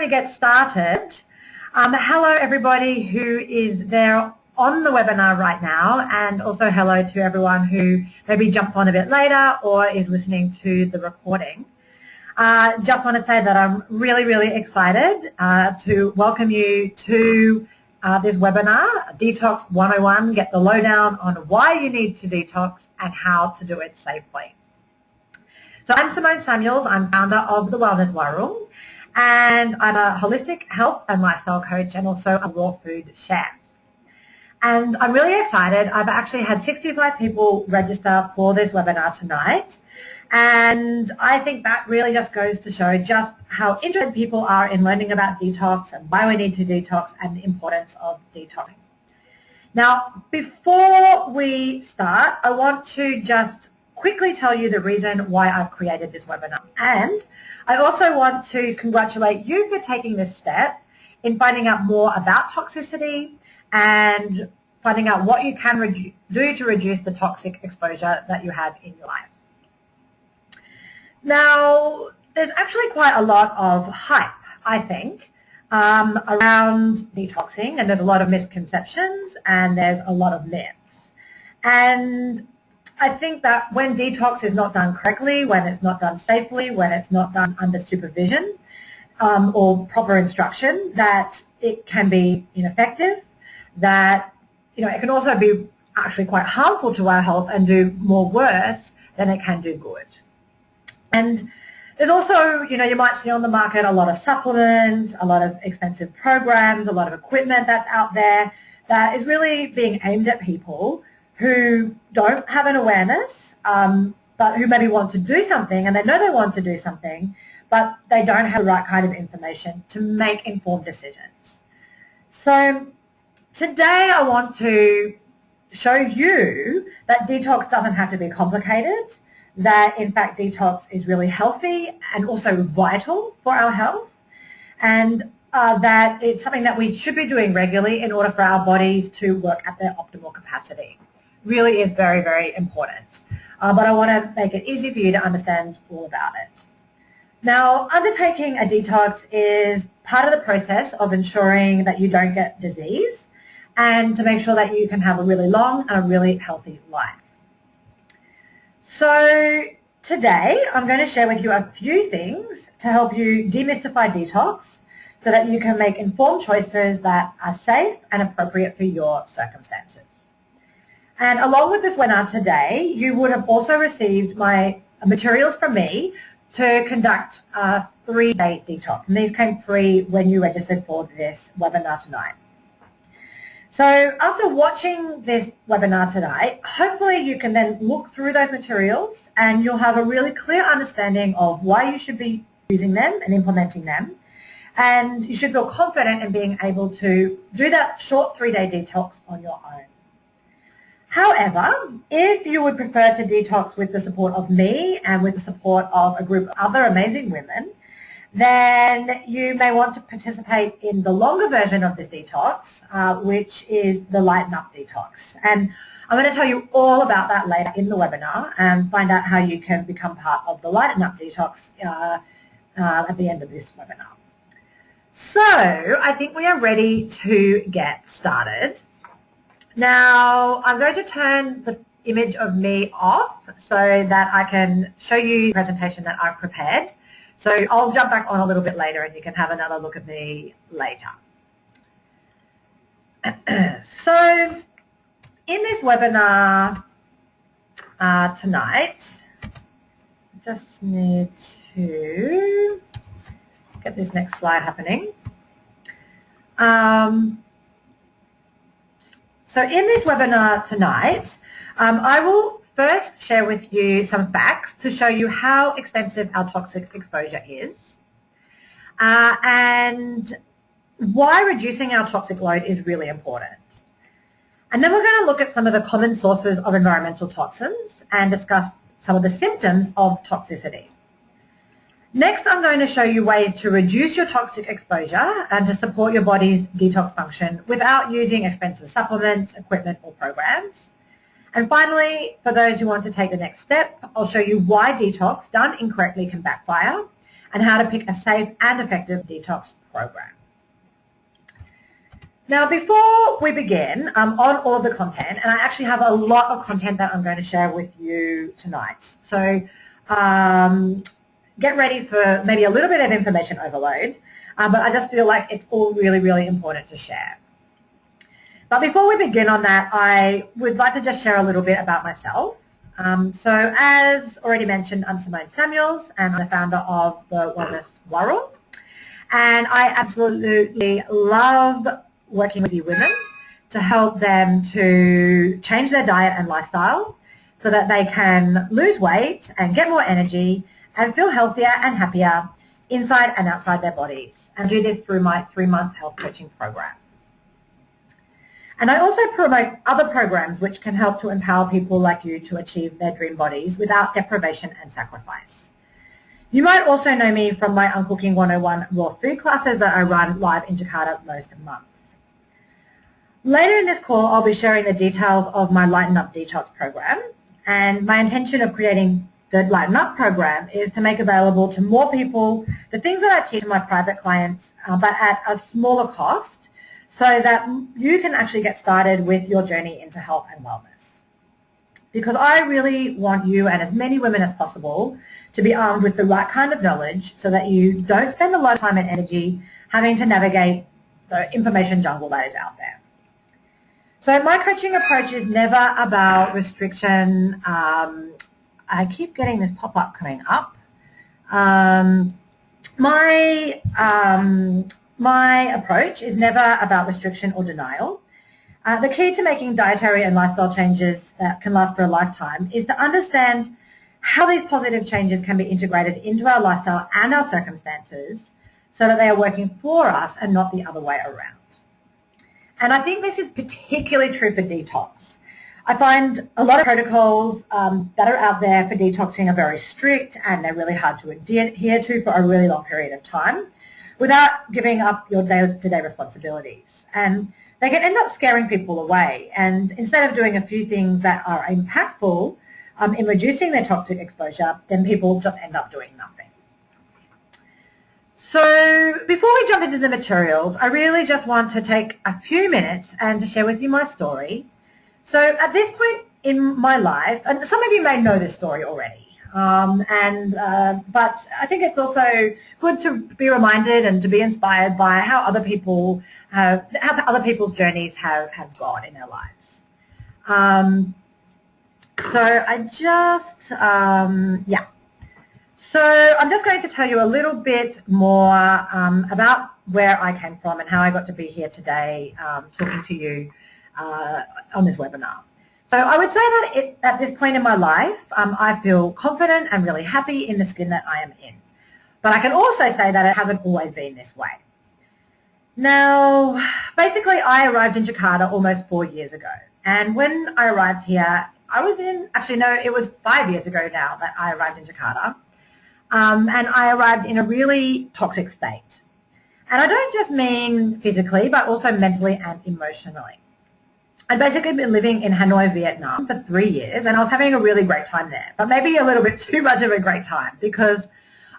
to get started. Hello everybody who is there on the webinar right now, and also hello to everyone who maybe jumped on a bit later or is listening to the recording. Just want to say that I'm really excited to welcome you to this webinar, Detox 101, get the lowdown on why you need to detox and how to do it safely. So I'm Simone Samuels, I'm founder of The Wellness War Room, and I'm a holistic health and lifestyle coach and also a raw food chef. And I'm really excited. I've actually had 65 people register for this webinar tonight. And I think that really just goes to show just how interested people are in learning about detox and why we need to detox and the importance of detoxing. Now, before we start, I want to just quickly tell you the reason why I've created this webinar. And I also want to congratulate you for taking this step in finding out more about toxicity and finding out what you can do to reduce the toxic exposure that you have in your life. Now, there's actually quite a lot of hype, I think, around detoxing, and there's a lot of misconceptions and there's a lot of myths. And I think that when detox is not done correctly, when it's not done safely, when it's not done under supervision or proper instruction, that it can be ineffective, that it can also be actually quite harmful to our health and do more worse than it can do good. And there's also, you might see on the market a lot of supplements, a lot of expensive programs, a lot of equipment that's out there that is really being aimed at people who don't have an awareness, but who maybe want to do something, and they know they want to do something, but they don't have the right kind of information to make informed decisions. So today I want to show you that detox doesn't have to be complicated, that in fact detox is really healthy and also vital for our health, and that it's something that we should be doing regularly in order for our bodies to work at their optimal capacity. Really is very important. But I want to make it easy for you to understand all about it. Now, undertaking a detox is part of the process of ensuring that you don't get disease and to make sure that you can have a really long and a really healthy life. So today I'm going to share with you a few things to help you demystify detox so that you can make informed choices that are safe and appropriate for your circumstances. And along with this webinar today, you would have also received my materials from me to conduct a 3-day detox. And these came free when you registered for this webinar tonight. So after watching this webinar tonight, hopefully you can then look through those materials and you'll have a really clear understanding of why you should be using them and implementing them. And you should feel confident in being able to do that short 3-day detox on your own. However, if you would prefer to detox with the support of me and with the support of a group of other amazing women, then you may want to participate in the longer version of this detox, which is the Lighten Up Detox. And I'm going to tell you all about that later in the webinar and find out how you can become part of the Lighten Up Detox at the end of this webinar. So I think we are ready to get started. Now, I'm going to turn the image of me off so that I can show you the presentation that I've prepared. So I'll jump back on a little bit later and you can have another look at me later. So in this webinar tonight, I just need to get this next slide happening. So in this webinar tonight, I will first share with you some facts to show you how extensive our toxic exposure is and why reducing our toxic load is really important. And then we're going to look at some of the common sources of environmental toxins and discuss some of the symptoms of toxicity. Next, I'm going to show you ways to reduce your toxic exposure and to support your body's detox function without using expensive supplements, equipment, or programs. And finally, for those who want to take the next step, I'll show you why detox done incorrectly can backfire and how to pick a safe and effective detox program. Now, before we begin on all of the content, and I actually have a lot of content that I'm going to share with you tonight. So get ready for maybe a little bit of information overload, but I just feel like it's all really, really important to share. But before we begin on that, I would like to just share a little bit about myself. So as already mentioned, I'm Simone Samuels, and I'm the founder of the Wellness War Room. And I absolutely love working with you women to help them to change their diet and lifestyle so that they can lose weight and get more energy and feel healthier and happier inside and outside their bodies. And do this through my 3-month health coaching program. And I also promote other programs which can help to empower people like you to achieve their dream bodies without deprivation and sacrifice. You might also know me from my Uncooking 101 raw food classes that I run live in Jakarta most months. Later in this call, I'll be sharing the details of my Lighten Up Detox program, and my intention of creating the Lighten Up program is to make available to more people the things that I teach my private clients, but at a smaller cost, so that you can actually get started with your journey into health and wellness. Because I really want you and as many women as possible to be armed with the right kind of knowledge so that you don't spend a lot of time and energy having to navigate the information jungle that is out there. So my coaching approach is never about restriction. I keep getting this pop-up coming up. My approach is never about restriction or denial. The key to making dietary and lifestyle changes that can last for a lifetime is to understand how these positive changes can be integrated into our lifestyle and our circumstances so that they are working for us and not the other way around. And I think this is particularly true for detox. I find a lot of protocols that are out there for detoxing are very strict and they're really hard to adhere to for a really long period of time without giving up your day-to-day responsibilities. And they can end up scaring people away. And instead of doing a few things that are impactful in reducing their toxic exposure, then people just end up doing nothing. So before we jump into the materials, I really just want to take a few minutes and to share with you my story. So at this point in my life, and some of you may know this story already, but I think it's also good to be reminded and to be inspired by how other people's journeys have gone in their lives. So I'm just going to tell you a little bit more about where I came from and how I got to be here today talking to you on this webinar. So I would say that at this point in my life, I feel confident and really happy in the skin that I am in. But I can also say that it hasn't always been this way. Now, basically, I arrived in Jakarta almost 4 years ago. And when I arrived here, it was 5 years ago now that I arrived in Jakarta. And I arrived in a really toxic state. And I don't just mean physically, but also mentally and emotionally. I'd basically been living in Hanoi, Vietnam for 3 years, and I was having a really great time there, but maybe a little bit too much of a great time because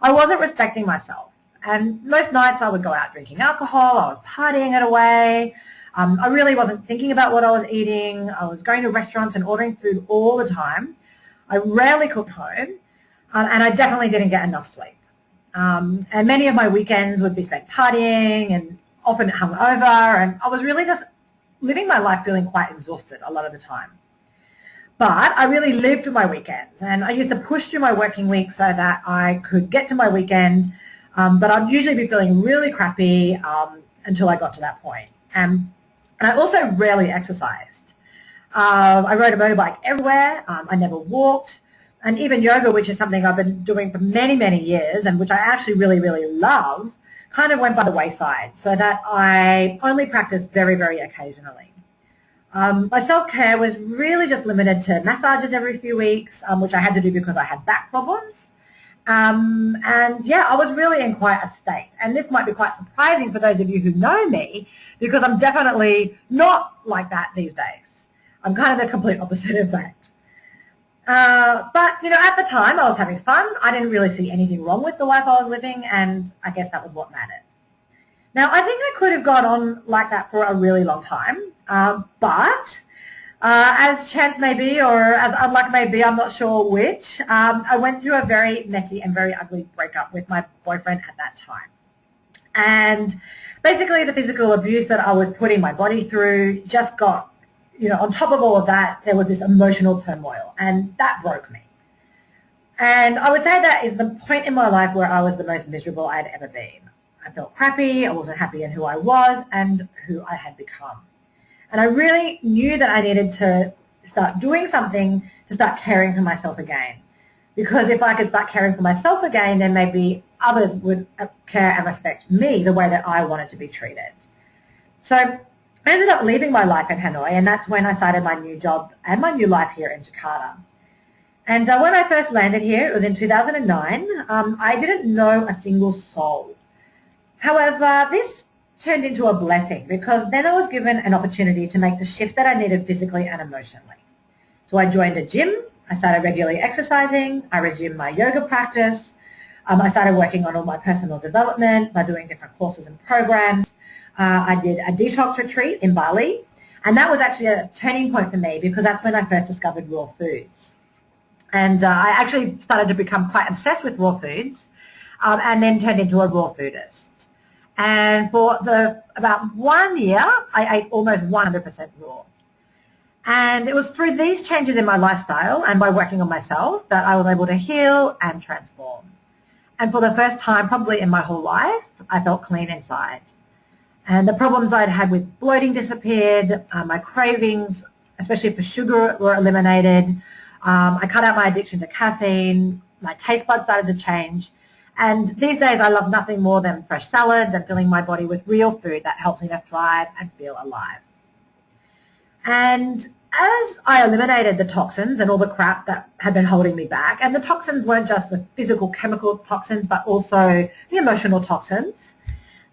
I wasn't respecting myself. And most nights I would go out drinking alcohol, I was partying it away, I really wasn't thinking about what I was eating, I was going to restaurants and ordering food all the time, I rarely cooked home, and I definitely didn't get enough sleep. And many of my weekends would be spent partying and often hungover, and I was really just living my life feeling quite exhausted a lot of the time. But I really lived my weekends, and I used to push through my working week so that I could get to my weekend, but I'd usually be feeling really crappy until I got to that point. And I also rarely exercised. I rode a motorbike everywhere, I never walked, and even yoga, which is something I've been doing for many, many years and which I actually really, really love, kind of went by the wayside so that I only practiced very, very occasionally. My self-care was really just limited to massages every few weeks, which I had to do because I had back problems. And yeah, I was really in quite a state. And this might be quite surprising for those of you who know me because I'm definitely not like that these days. I'm kind of the complete opposite of that. But, you know, at the time I was having fun. I didn't really see anything wrong with the life I was living, and I guess that was what mattered. Now, I think I could have gone on like that for a really long time, but as chance may be, or as unluck may be, I'm not sure which, I went through a very messy and very ugly breakup with my boyfriend at that time. And basically the physical abuse that I was putting my body through just got, on top of all of that, there was this emotional turmoil, and that broke me. And I would say that is the point in my life where I was the most miserable I'd ever been. I felt crappy, I wasn't happy in who I was and who I had become. And I really knew that I needed to start doing something to start caring for myself again. Because if I could start caring for myself again, then maybe others would care and respect me the way that I wanted to be treated. So I ended up leaving my life in Hanoi, and that's when I started my new job and my new life here in Jakarta. And when I first landed here, it was in 2009, I didn't know a single soul. However, this turned into a blessing because then I was given an opportunity to make the shifts that I needed physically and emotionally. So I joined a gym, I started regularly exercising, I resumed my yoga practice, I started working on all my personal development by doing different courses and programs. I did a detox retreat in Bali, and that was actually a turning point for me because that's when I first discovered raw foods. And I actually started to become quite obsessed with raw foods and then turned into a raw foodist. And for about 1 year, I ate almost 100% raw. And it was through these changes in my lifestyle and by working on myself that I was able to heal and transform. And for the first time, probably in my whole life, I felt clean inside. And the problems I'd had with bloating disappeared, my cravings, especially for sugar, were eliminated. I cut out my addiction to caffeine, my taste buds started to change, and these days I love nothing more than fresh salads and filling my body with real food that helps me to thrive and feel alive. And as I eliminated the toxins and all the crap that had been holding me back, and the toxins weren't just the physical chemical toxins but also the emotional toxins,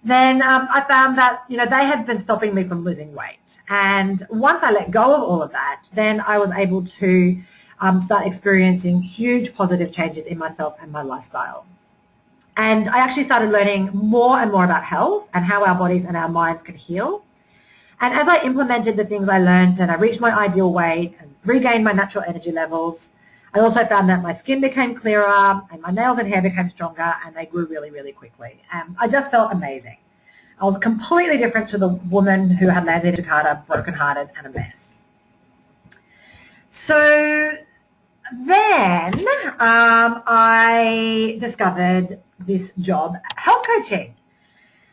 then I found that they had been stopping me from losing weight. And once I let go of all of that, then I was able to start experiencing huge positive changes in myself and my lifestyle. And I actually started learning more and more about health and how our bodies and our minds can heal. And as I implemented the things I learned and I reached my ideal weight and regained my natural energy levels, I also found that my skin became clearer and my nails and hair became stronger and they grew really, really quickly. And I just felt amazing. I was completely different to the woman who had landed in Jakarta, brokenhearted and a mess. So then I discovered this job, health coaching.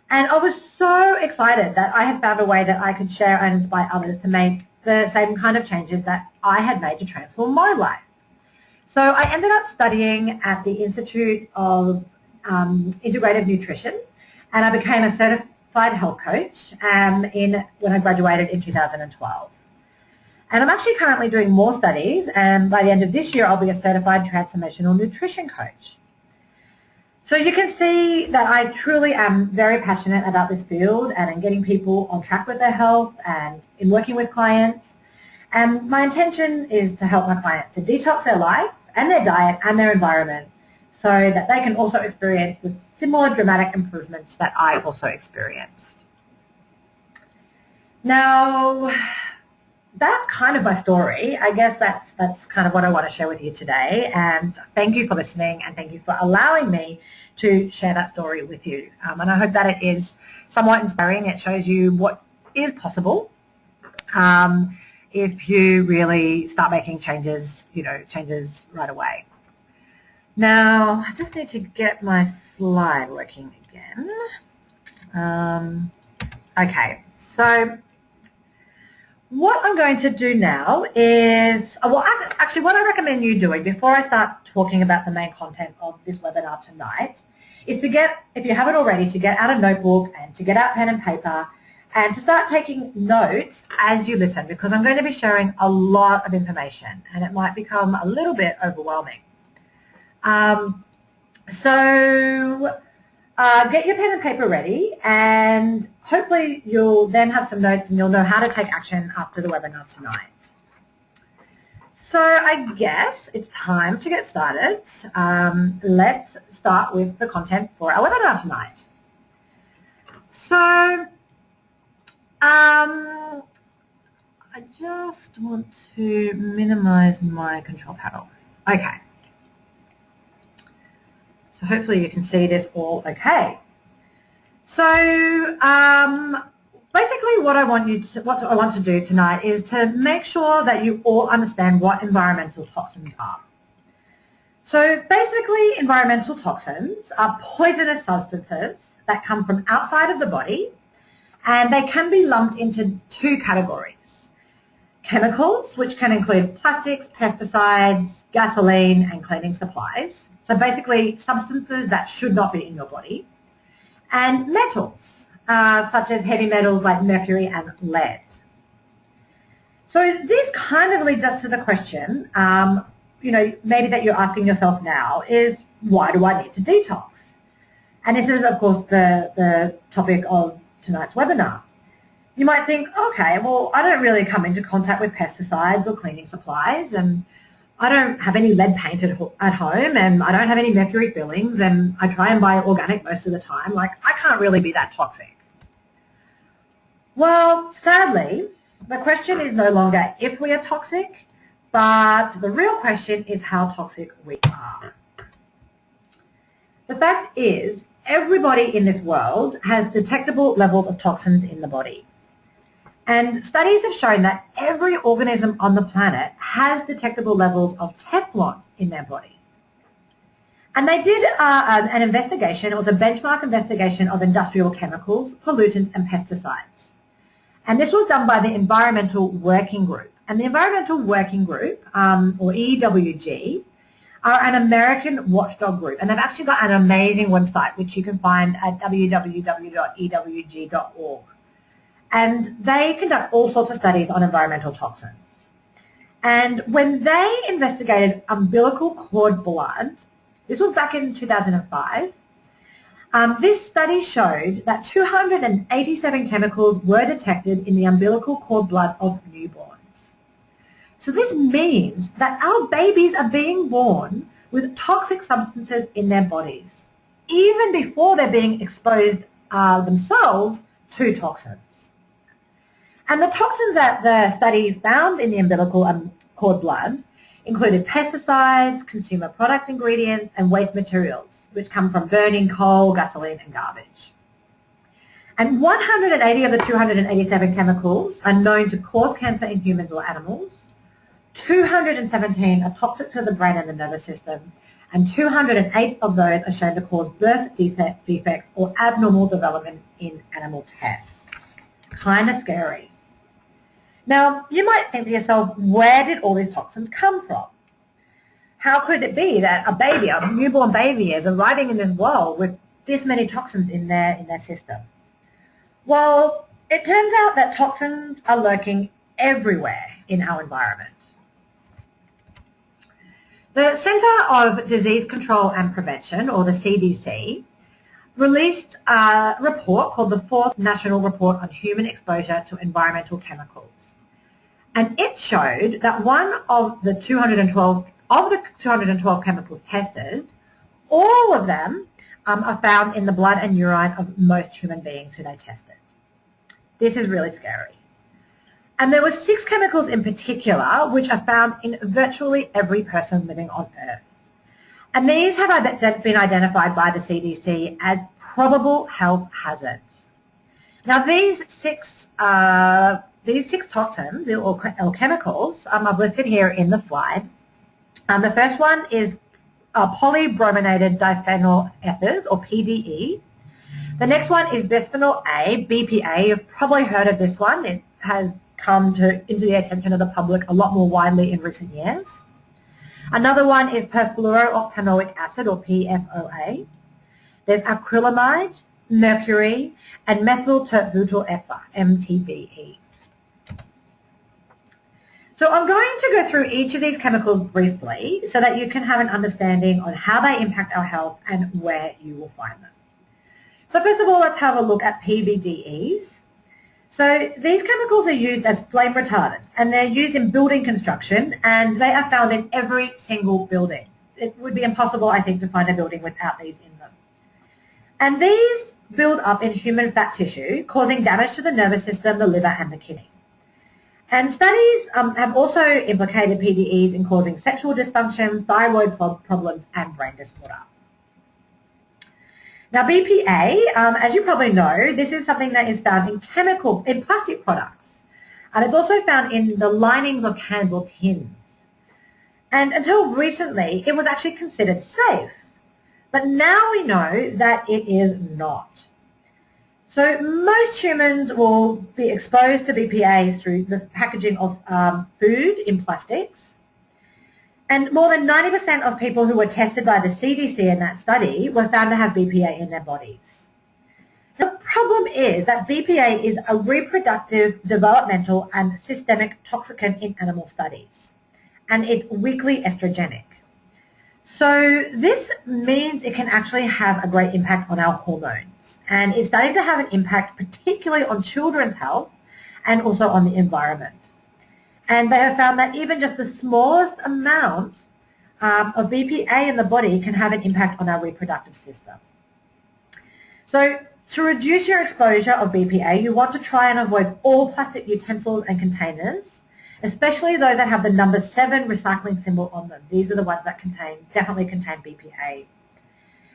And I was so excited that I had found a way that I could share and inspire others to make the same kind of changes that I had made to transform my life. So I ended up studying at the Institute of Integrative Nutrition, and I became a certified health coach when I graduated in 2012. And I'm actually currently doing more studies, and by the end of this year I'll be a certified transformational nutrition coach. So you can see that I truly am very passionate about this field and in getting people on track with their health and in working with clients. And my intention is to help my clients to detox their life and their diet and their environment so that they can also experience the similar dramatic improvements that I also experienced. Now, that's kind of my story. I guess that's kind of what I want to share with you today. And thank you for listening, and thank you for allowing me to share that story with you. And I hope that it is somewhat inspiring. It shows you what is possible if you really start making changes, changes right away. Now, I just need to get my slide working again. Okay, so what I'm going to do now is, actually what I recommend you doing before I start talking about the main content of this webinar tonight is to get, if you haven't already, to get out a notebook and to get out pen and paper and to start taking notes as you listen, because I'm going to be sharing a lot of information and it might become a little bit overwhelming. Get your pen and paper ready, and hopefully you'll then have some notes and you'll know how to take action after the webinar tonight. So I guess it's time to get started. Let's start with the content for our webinar tonight. So I just want to minimize my control panel. Okay. So hopefully you can see this all okay. So basically what I want to do tonight is to make sure that you all understand what environmental toxins are. So basically environmental toxins are poisonous substances that come from outside of the body, and they can be lumped into two categories. Chemicals, which can include plastics, pesticides, gasoline, and cleaning supplies. So basically substances that should not be in your body. And metals, such as heavy metals like mercury and lead. So this kind of leads us to the question, maybe that you're asking yourself now is, why do I need to detox? And this is, of course, the topic of tonight's webinar. You might think, okay, well, I don't really come into contact with pesticides or cleaning supplies, and I don't have any lead paint at home, and I don't have any mercury fillings, and I try and buy organic most of the time. Like, I can't really be that toxic. Well, sadly, the question is no longer if we are toxic, but the real question is how toxic we are. The fact is, everybody in this world has detectable levels of toxins in the body. And studies have shown that every organism on the planet has detectable levels of Teflon in their body. And they did an investigation. It was a benchmark investigation of industrial chemicals, pollutants, and pesticides. And this was done by the Environmental Working Group. And the Environmental Working Group, or EWG, are an American watchdog group. And they've actually got an amazing website, which you can find at www.ewg.org. And they conduct all sorts of studies on environmental toxins. And when they investigated umbilical cord blood, this was back in 2005, this study showed that 287 chemicals were detected in the umbilical cord blood of newborns. So this means that our babies are being born with toxic substances in their bodies, even before they're being exposed themselves to toxins. And the toxins that the study found in the umbilical cord blood included pesticides, consumer product ingredients, and waste materials, which come from burning coal, gasoline, and garbage. And 180 of the 287 chemicals are known to cause cancer in humans or animals. 217 are toxic to the brain and the nervous system, and 208 of those are shown to cause birth defects or abnormal development in animal tests. Kind of scary. Now, you might think to yourself, where did all these toxins come from? How could it be that a baby, a newborn baby, is arriving in this world with this many toxins in their system? Well, it turns out that toxins are lurking everywhere in our environment. The Centre of Disease Control and Prevention, or the CDC, released a report called the Fourth National Report on Human Exposure to Environmental Chemicals. And it showed that one of the 212 chemicals tested, all of them are found in the blood and urine of most human beings who they tested. This is really scary. And there were 6 chemicals in particular which are found in virtually every person living on Earth. And these have been identified by the CDC as probable health hazards. Now these six toxins or chemicals are listed here in the slide. The first one is polybrominated diphenyl ethers, or PDE. The next one is bisphenol A, BPA. You've probably heard of this one. It has come into the attention of the public a lot more widely in recent years. Another one is perfluorooctanoic acid, or PFOA. There's acrylamide, mercury, and methyl tert-butyl ether, MTBE. So I'm going to go through each of these chemicals briefly so that you can have an understanding on how they impact our health and where you will find them. So first of all, let's have a look at PBDEs. So these chemicals are used as flame retardants, and they're used in building construction, and they are found in every single building. It would be impossible, I think, to find a building without these in them. And these build up in human fat tissue, causing damage to the nervous system, the liver, and the kidney. And studies have also implicated PDEs in causing sexual dysfunction, thyroid problems, and brain disorder. Now, BPA, as you probably know, this is something that is found in plastic products. And it's also found in the linings of cans or tins. And until recently, it was actually considered safe. But now we know that it is not. So most humans will be exposed to BPA through the packaging of food in plastics. And more than 90% of people who were tested by the CDC in that study were found to have BPA in their bodies. The problem is that BPA is a reproductive, developmental, and systemic toxicant in animal studies. And it's weakly estrogenic. So this means it can actually have a great impact on our hormones. And it's starting to have an impact particularly on children's health and also on the environment. And they have found that even just the smallest amount of BPA in the body can have an impact on our reproductive system. So to reduce your exposure of BPA, you want to try and avoid all plastic utensils and containers, especially those that have the number 7 recycling symbol on them. These are the ones that definitely contain BPA.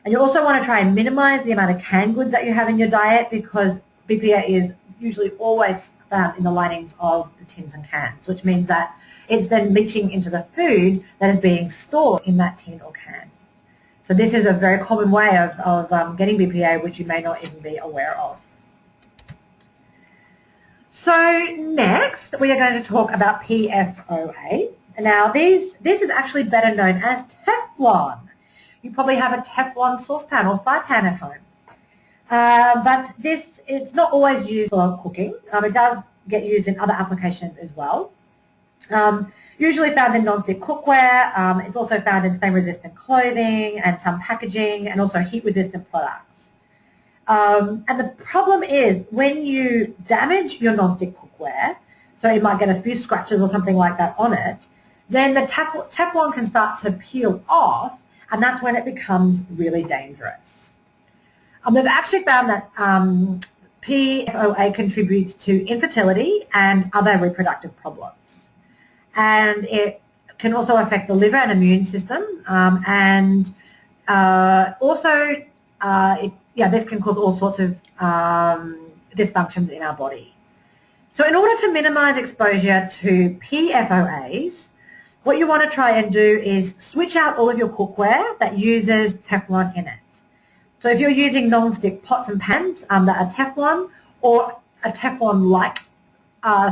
And you also want to try and minimize the amount of canned goods that you have in your diet, because BPA is usually always found in the linings of the tins and cans, which means that it's then leaching into the food that is being stored in that tin or can. So this is a very common way of getting BPA, which you may not even be aware of. So next, we are going to talk about PFOA. Now, this is actually better known as Teflon. You probably have a Teflon saucepan or fry pan at home. But it's not always used for cooking. It does get used in other applications as well. Usually found in non-stick cookware. It's also found in flame-resistant clothing and some packaging, and also heat-resistant products. And the problem is when you damage your non-stick cookware, so you might get a few scratches or something like that on it, then the Teflon can start to peel off, and that's when it becomes really dangerous. They've actually found that PFOA contributes to infertility and other reproductive problems. And it can also affect the liver and immune system, and also this can cause all sorts of dysfunctions in our body. So in order to minimize exposure to PFOAs, what you want to try and do is switch out all of your cookware that uses Teflon in it. So if you're using non-stick pots and pans that are Teflon or a Teflon-like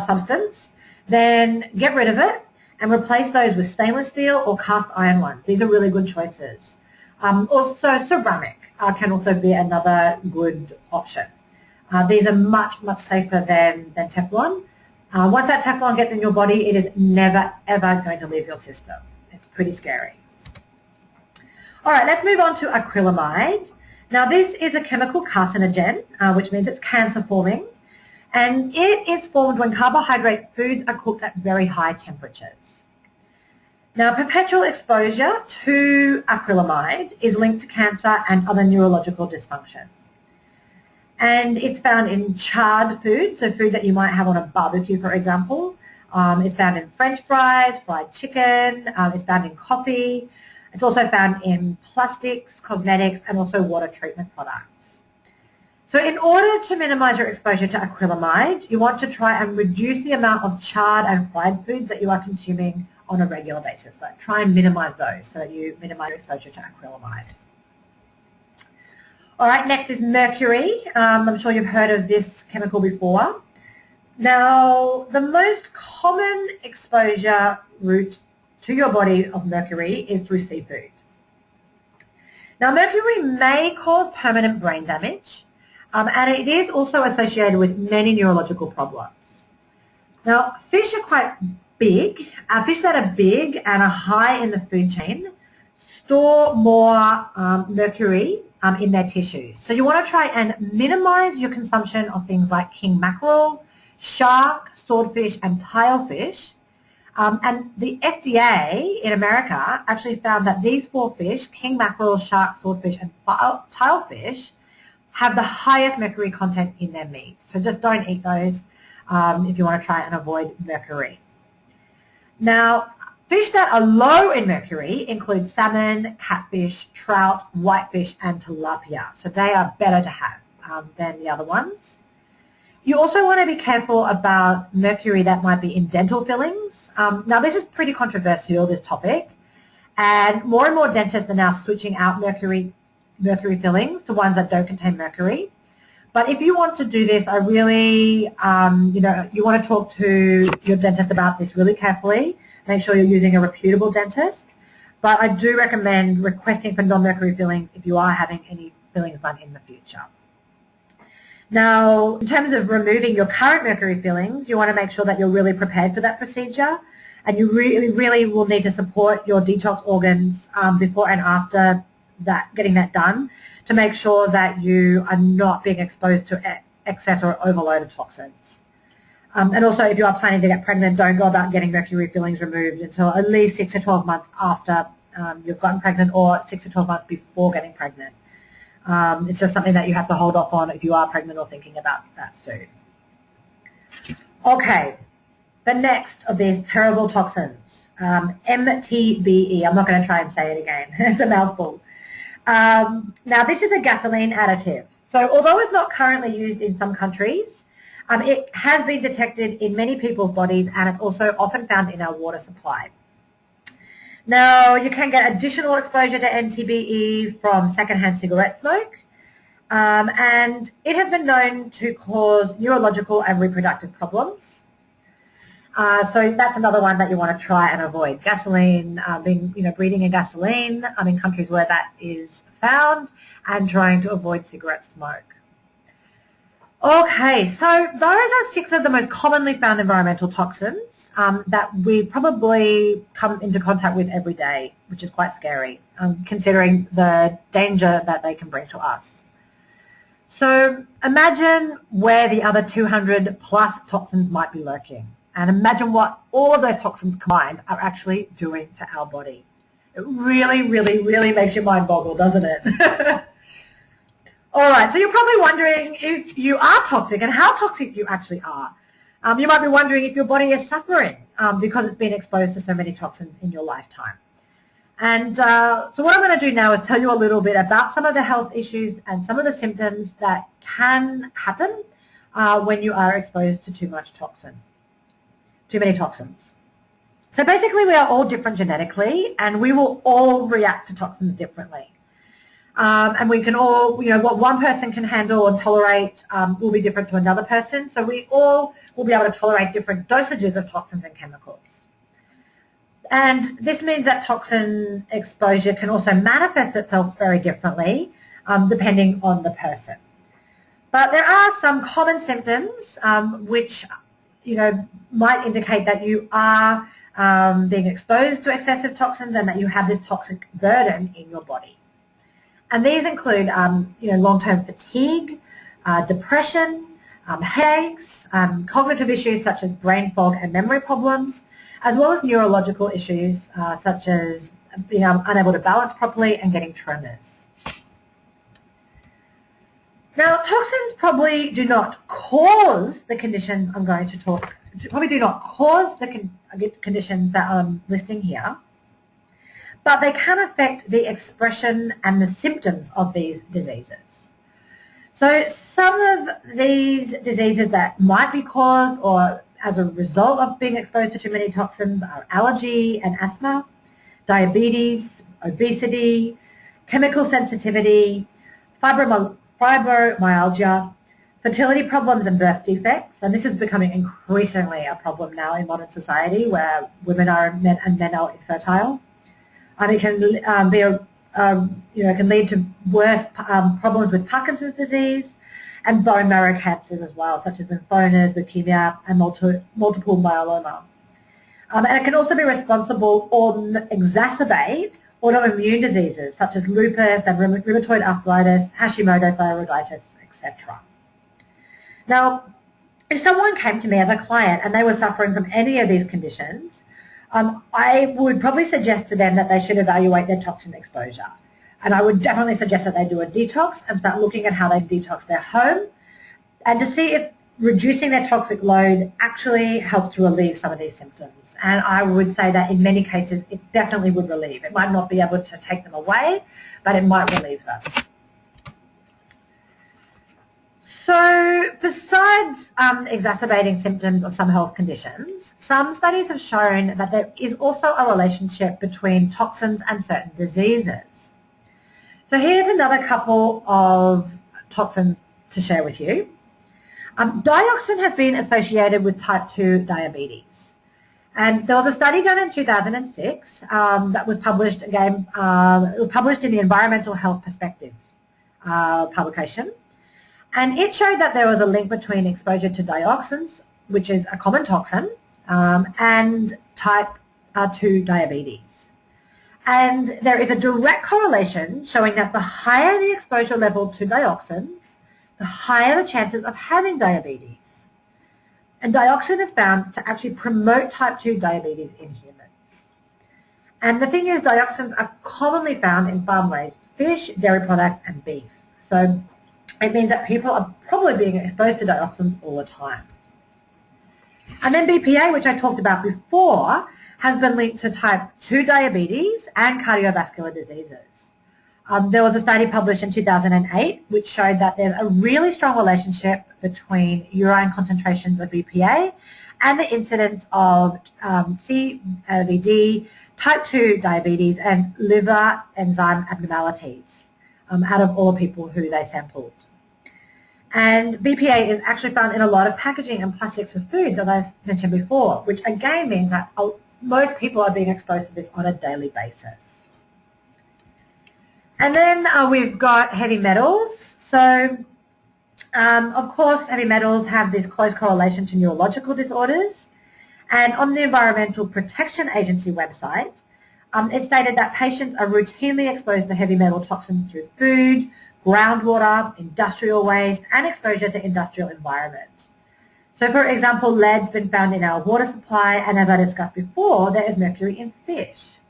substance, then get rid of it and replace those with stainless steel or cast iron ones. These are really good choices. Also ceramic can also be another good option. These are much, much safer than Teflon. Once that Teflon gets in your body, it is never, ever going to leave your system. It's pretty scary. All right, let's move on to acrylamide. Now, this is a chemical carcinogen, which means it's cancer-forming, and it is formed when carbohydrate foods are cooked at very high temperatures. Now, perpetual exposure to acrylamide is linked to cancer and other neurological dysfunction. And it's found in charred food, so food that you might have on a barbecue, for example. It's found in French fries, fried chicken. It's found in coffee. It's also found in plastics, cosmetics, and also water treatment products. So in order to minimize your exposure to acrylamide, you want to try and reduce the amount of charred and fried foods that you are consuming on a regular basis. So try and minimize those so that you minimize your exposure to acrylamide. All right, next is mercury. I'm sure you've heard of this chemical before. Now, the most common exposure route to your body of mercury is through seafood. Now, mercury may cause permanent brain damage, and it is also associated with many neurological problems. Now, fish are quite big. Fish that are big and are high in the food chain store more mercury in their tissues. So you want to try and minimize your consumption of things like king mackerel, shark, swordfish, and tilefish. And the FDA in America actually found that these 4 fish, king mackerel, shark, swordfish, and tilefish, have the highest mercury content in their meat. So just don't eat those if you want to try and avoid mercury. Now, fish that are low in mercury include salmon, catfish, trout, whitefish, and tilapia. So they are better to have than the other ones. You also want to be careful about mercury that might be in dental fillings. Now, this is pretty controversial, this topic, and more dentists are now switching out mercury fillings to ones that don't contain mercury. But if you want to do this, I really, you want to talk to your dentist about this really carefully. Make sure you're using a reputable dentist. But I do recommend requesting for non-mercury fillings if you are having any fillings done in the future. Now, in terms of removing your current mercury fillings, you want to make sure that you're really prepared for that procedure, and you really will need to support your detox organs before and after that, getting that done, to make sure that you are not being exposed to excess or overload of toxins. And also, if you are planning to get pregnant, don't go about getting mercury fillings removed until at least 6 to 12 months after you've gotten pregnant, or 6 to 12 months before getting pregnant. It's just something that you have to hold off on if you are pregnant or thinking about that soon. Okay, the next of these terrible toxins, MTBE. I'm not going to try and say it again. It's a mouthful. Now, this is a gasoline additive. So although it's not currently used in some countries, it has been detected in many people's bodies, and it's also often found in our water supply. Now, you can get additional exposure to MTBE from secondhand cigarette smoke, and it has been known to cause neurological and reproductive problems. So that's another one that you want to try and avoid. Gasoline, breathing in gasoline in countries where that is found, and trying to avoid cigarette smoke. Okay, so those are 6 of the most commonly found environmental toxins that we probably come into contact with every day, which is quite scary, considering the danger that they can bring to us. So imagine where the other 200 plus toxins might be lurking. And imagine what all of those toxins combined are actually doing to our body. It really makes your mind boggle, doesn't it? All right, so you're probably wondering if you are toxic and how toxic you actually are. You might be wondering if your body is suffering because it's been exposed to so many toxins in your lifetime. And so what I'm going to do now is tell you a little bit about some of the health issues and some of the symptoms that can happen when you are exposed to too many toxins. So basically we are all different genetically, and we will all react to toxins differently. And we can all, what one person can handle and tolerate will be different to another person. So we all will be able to tolerate different dosages of toxins and chemicals. And this means that toxin exposure can also manifest itself very differently depending on the person. But there are some common symptoms which, might indicate that you are being exposed to excessive toxins and that you have this toxic burden in your body. And these include, long-term fatigue, depression, headaches, cognitive issues such as brain fog and memory problems, as well as neurological issues such as being unable to balance properly and getting tremors. Now, toxins probably do not cause the conditions I'm going to talk, probably do not cause the conditions that I'm listing here, but they can affect the expression and the symptoms of these diseases. So some of these diseases that might be caused or as a result of being exposed to too many toxins are allergy and asthma, diabetes, obesity, chemical sensitivity, fibromyalgia, fertility problems and birth defects, and this is becoming increasingly a problem now in modern society where women are and men are infertile. And it can can lead to worse problems with Parkinson's disease and bone marrow cancers as well, such as lymphomas, leukemia, and multiple myeloma. And it can also be responsible or exacerbate autoimmune diseases such as lupus and rheumatoid arthritis, Hashimoto thyroiditis, etc. Now, if someone came to me as a client and they were suffering from any of these conditions, I would probably suggest to them that they should evaluate their toxin exposure. And I would definitely suggest that they do a detox and start looking at how they detox their home and to see if reducing their toxic load actually helps to relieve some of these symptoms. And I would say that in many cases it definitely would relieve. It might not be able to take them away, but it might relieve them. So besides exacerbating symptoms of some health conditions, some studies have shown that there is also a relationship between toxins and certain diseases. So here's another couple of toxins to share with you. Dioxin has been associated with type 2 diabetes. And there was a study done in 2006 that was published again, published in the Environmental Health Perspectives publication. And it showed that there was a link between exposure to dioxins, which is a common toxin, and type 2 diabetes. And there is a direct correlation showing that the higher the exposure level to dioxins, the higher the chances of having diabetes. And dioxin is found to actually promote type 2 diabetes in humans. And the thing is, dioxins are commonly found in farm-raised fish, dairy products, and beef. So it means that people are probably being exposed to dioxins all the time. And then BPA, which I talked about before, has been linked to type 2 diabetes and cardiovascular diseases. There was a study published in 2008 which showed that there's a really strong relationship between urine concentrations of BPA and the incidence of CVD, type 2 diabetes, and liver enzyme abnormalities out of all the people who they sampled. And BPA is actually found in a lot of packaging and plastics for foods, as I mentioned before, which again means that most people are being exposed to this on a daily basis. And then we've got heavy metals. So, of course, heavy metals have this close correlation to neurological disorders. And on the Environmental Protection Agency website, it stated that patients are routinely exposed to heavy metal toxins through food, groundwater, industrial waste, and exposure to industrial environment. So, for example, lead's been found in our water supply, and as I discussed before, there is mercury in fish.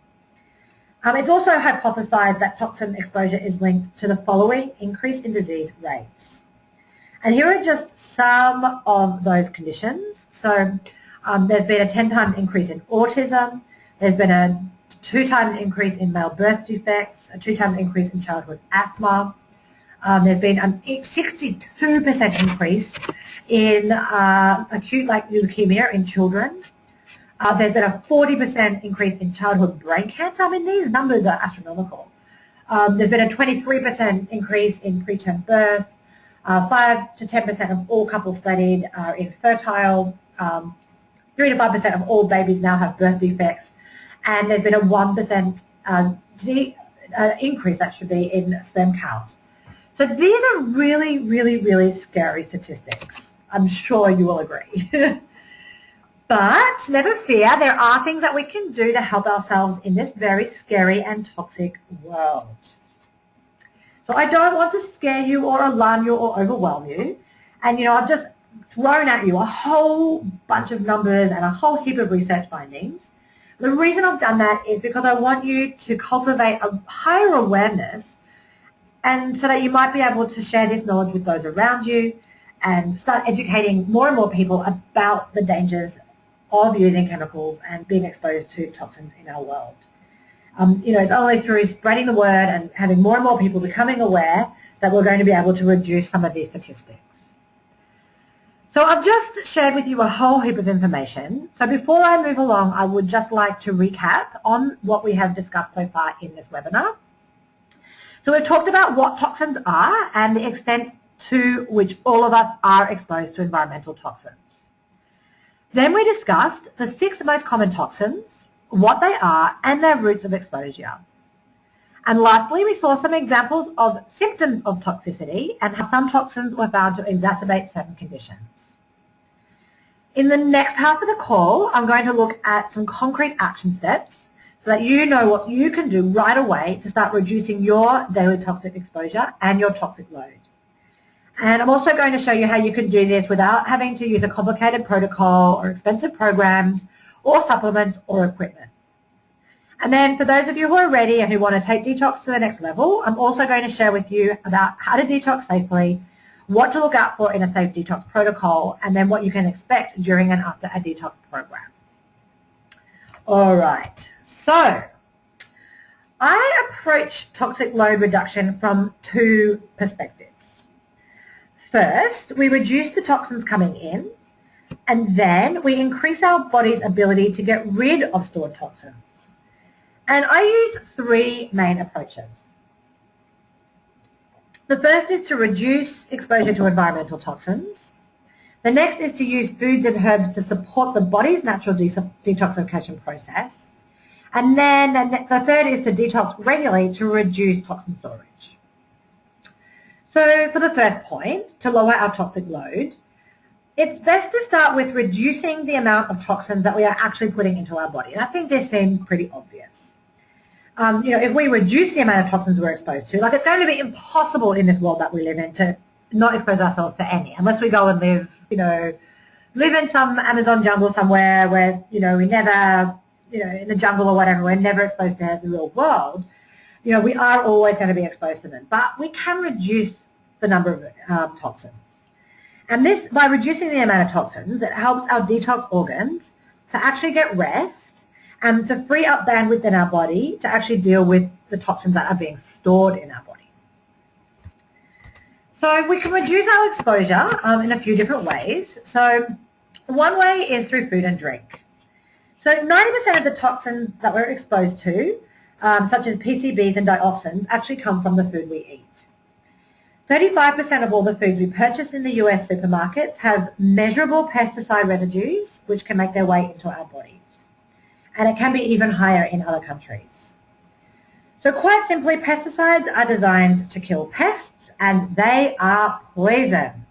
It's also hypothesized that toxin exposure is linked to the following increase in disease rates. And here are just some of those conditions. So there's been a 10 times increase in autism, there's been a 2 times increase in male birth defects, a 2 times increase in childhood asthma, there's been a 62% increase in acute leukemia in children. There's been a 40% increase in childhood brain cancer. I mean, these numbers are astronomical. There's been a 23% increase in preterm birth. 5 to 10% of all couples studied are infertile. 3 to 5% of all babies now have birth defects. And there's been a 1% increase, that should be, in sperm count. So these are really, really, really scary statistics. I'm sure you will agree. But never fear, there are things that we can do to help ourselves in this very scary and toxic world. So I don't want to scare you or alarm you or overwhelm you. And, I've just thrown at you a whole bunch of numbers and a whole heap of research findings. The reason I've done that is because I want you to cultivate a higher awareness, and so that you might be able to share this knowledge with those around you and start educating more and more people about the dangers of using chemicals and being exposed to toxins in our world. It's only through spreading the word and having more and more people becoming aware that we're going to be able to reduce some of these statistics. So I've just shared with you a whole heap of information. So before I move along, I would just like to recap on what we have discussed so far in this webinar. So we've talked about what toxins are and the extent to which all of us are exposed to environmental toxins. Then we discussed the 6 most common toxins, what they are, and their routes of exposure. And lastly, we saw some examples of symptoms of toxicity and how some toxins were found to exacerbate certain conditions. In the next half of the call, I'm going to look at some concrete action steps so that you know what you can do right away to start reducing your daily toxic exposure and your toxic load. And I'm also going to show you how you can do this without having to use a complicated protocol or expensive programs or supplements or equipment. And then for those of you who are ready and who want to take detox to the next level, I'm also going to share with you about how to detox safely, what to look out for in a safe detox protocol, and then what you can expect during and after a detox program. All right, so I approach toxic load reduction from two perspectives. First, we reduce the toxins coming in, and then we increase our body's ability to get rid of stored toxins. And I use three main approaches. The first is to reduce exposure to environmental toxins. The next is to use foods and herbs to support the body's natural detoxification process. And then the third is to detox regularly to reduce toxin storage. So for the first point, to lower our toxic load, it's best to start with reducing the amount of toxins that we are actually putting into our body. And I think this seems pretty obvious. If we reduce the amount of toxins we're exposed to, like it's going to be impossible in this world that we live in to not expose ourselves to any, unless we go and live in some Amazon jungle somewhere where, we never, in the jungle or whatever, we're never exposed to the real world. We are always going to be exposed to them, but we can reduce the number of toxins. And this, by reducing the amount of toxins, it helps our detox organs to actually get rest and to free up bandwidth in our body to actually deal with the toxins that are being stored in our body. So we can reduce our exposure in a few different ways. So one way is through food and drink. So 90% of the toxins that we're exposed to, such as PCBs and dioxins, actually come from the food we eat. 35% of all the foods we purchase in the US supermarkets have measurable pesticide residues which can make their way into our bodies. And it can be even higher in other countries. So quite simply, pesticides are designed to kill pests and they are poison.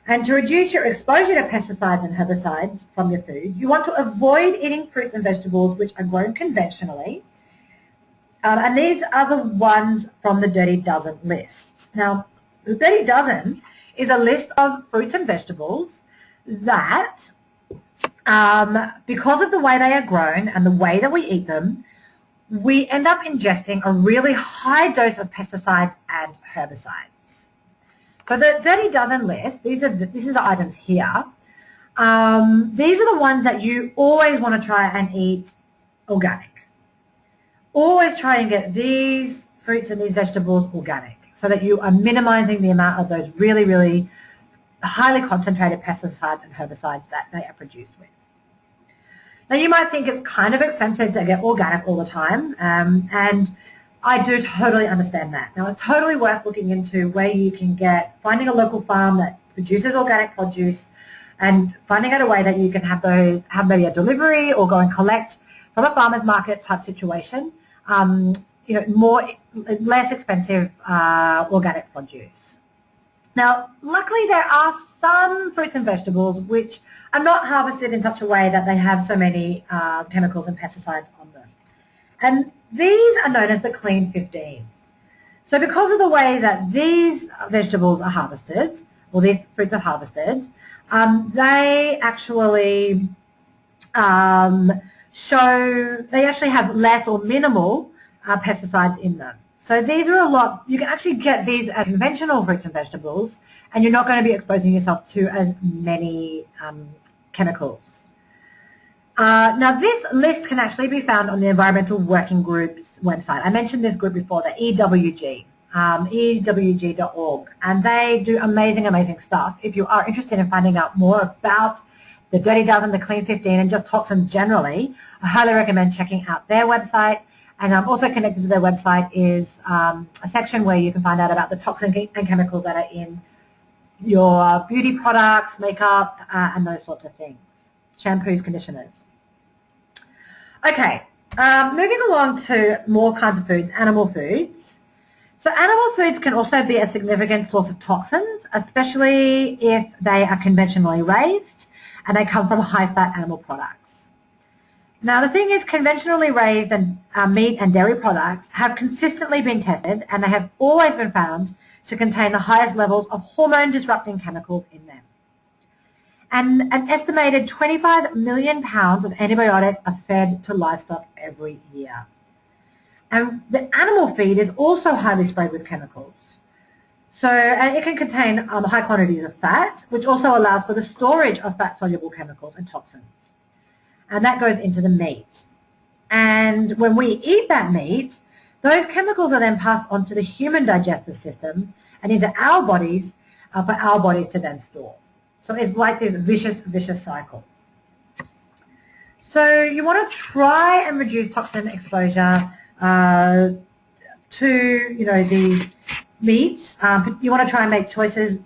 And to reduce your exposure to pesticides and herbicides from your food, you want to avoid eating fruits and vegetables which are grown conventionally. And these are the ones from the Dirty Dozen list. Now, the Dirty Dozen is a list of fruits and vegetables that because of the way they are grown and the way that we eat them, we end up ingesting a really high dose of pesticides and herbicides. So the Dirty Dozen list, this is the items here. These are the ones that you always want to try and eat organic. Always try and get these fruits and these vegetables organic so that you are minimizing the amount of those really, really highly concentrated pesticides and herbicides that they are produced with. Now you might think it's kind of expensive to get organic all the time, and I do totally understand that. Now it's totally worth looking into where you can finding a local farm that produces organic produce and finding out a way that you can have maybe a delivery or go and collect from a farmer's market type situation, less expensive organic produce. Now, luckily there are some fruits and vegetables which are not harvested in such a way that they have so many chemicals and pesticides on them. And these are known as the Clean 15. So because of the way that these vegetables are harvested, or these fruits are harvested, they actually they actually have less or minimal pesticides in them. So these are you can actually get these as conventional fruits and vegetables, and you're not going to be exposing yourself to as many chemicals. Now this list can actually be found on the Environmental Working Group's website. I mentioned this group before, the EWG, ewg.org, and they do amazing, amazing stuff. If you are interested in finding out more about the Dirty Dozen, the Clean 15, and just toxins generally, I highly recommend checking out their website. And also connected to their website is a section where you can find out about the toxins and chemicals that are in your beauty products, makeup, and those sorts of things, shampoos, conditioners. Okay, moving along to more kinds of foods, animal foods. So animal foods can also be a significant source of toxins, especially if they are conventionally raised and they come from high-fat animal products. Now the thing is, conventionally raised and meat and dairy products have consistently been tested, and they have always been found to contain the highest levels of hormone-disrupting chemicals in them. And an estimated 25 million pounds of antibiotics are fed to livestock every year. And the animal feed is also highly sprayed with chemicals. So and it can contain high quantities of fat, which also allows for the storage of fat-soluble chemicals and toxins. And that goes into the meat. And when we eat that meat, those chemicals are then passed on to the human digestive system and into our bodies for our bodies to then store. So it's like this vicious cycle. So you want to try and reduce toxin exposure to these meats. You want to try and make choices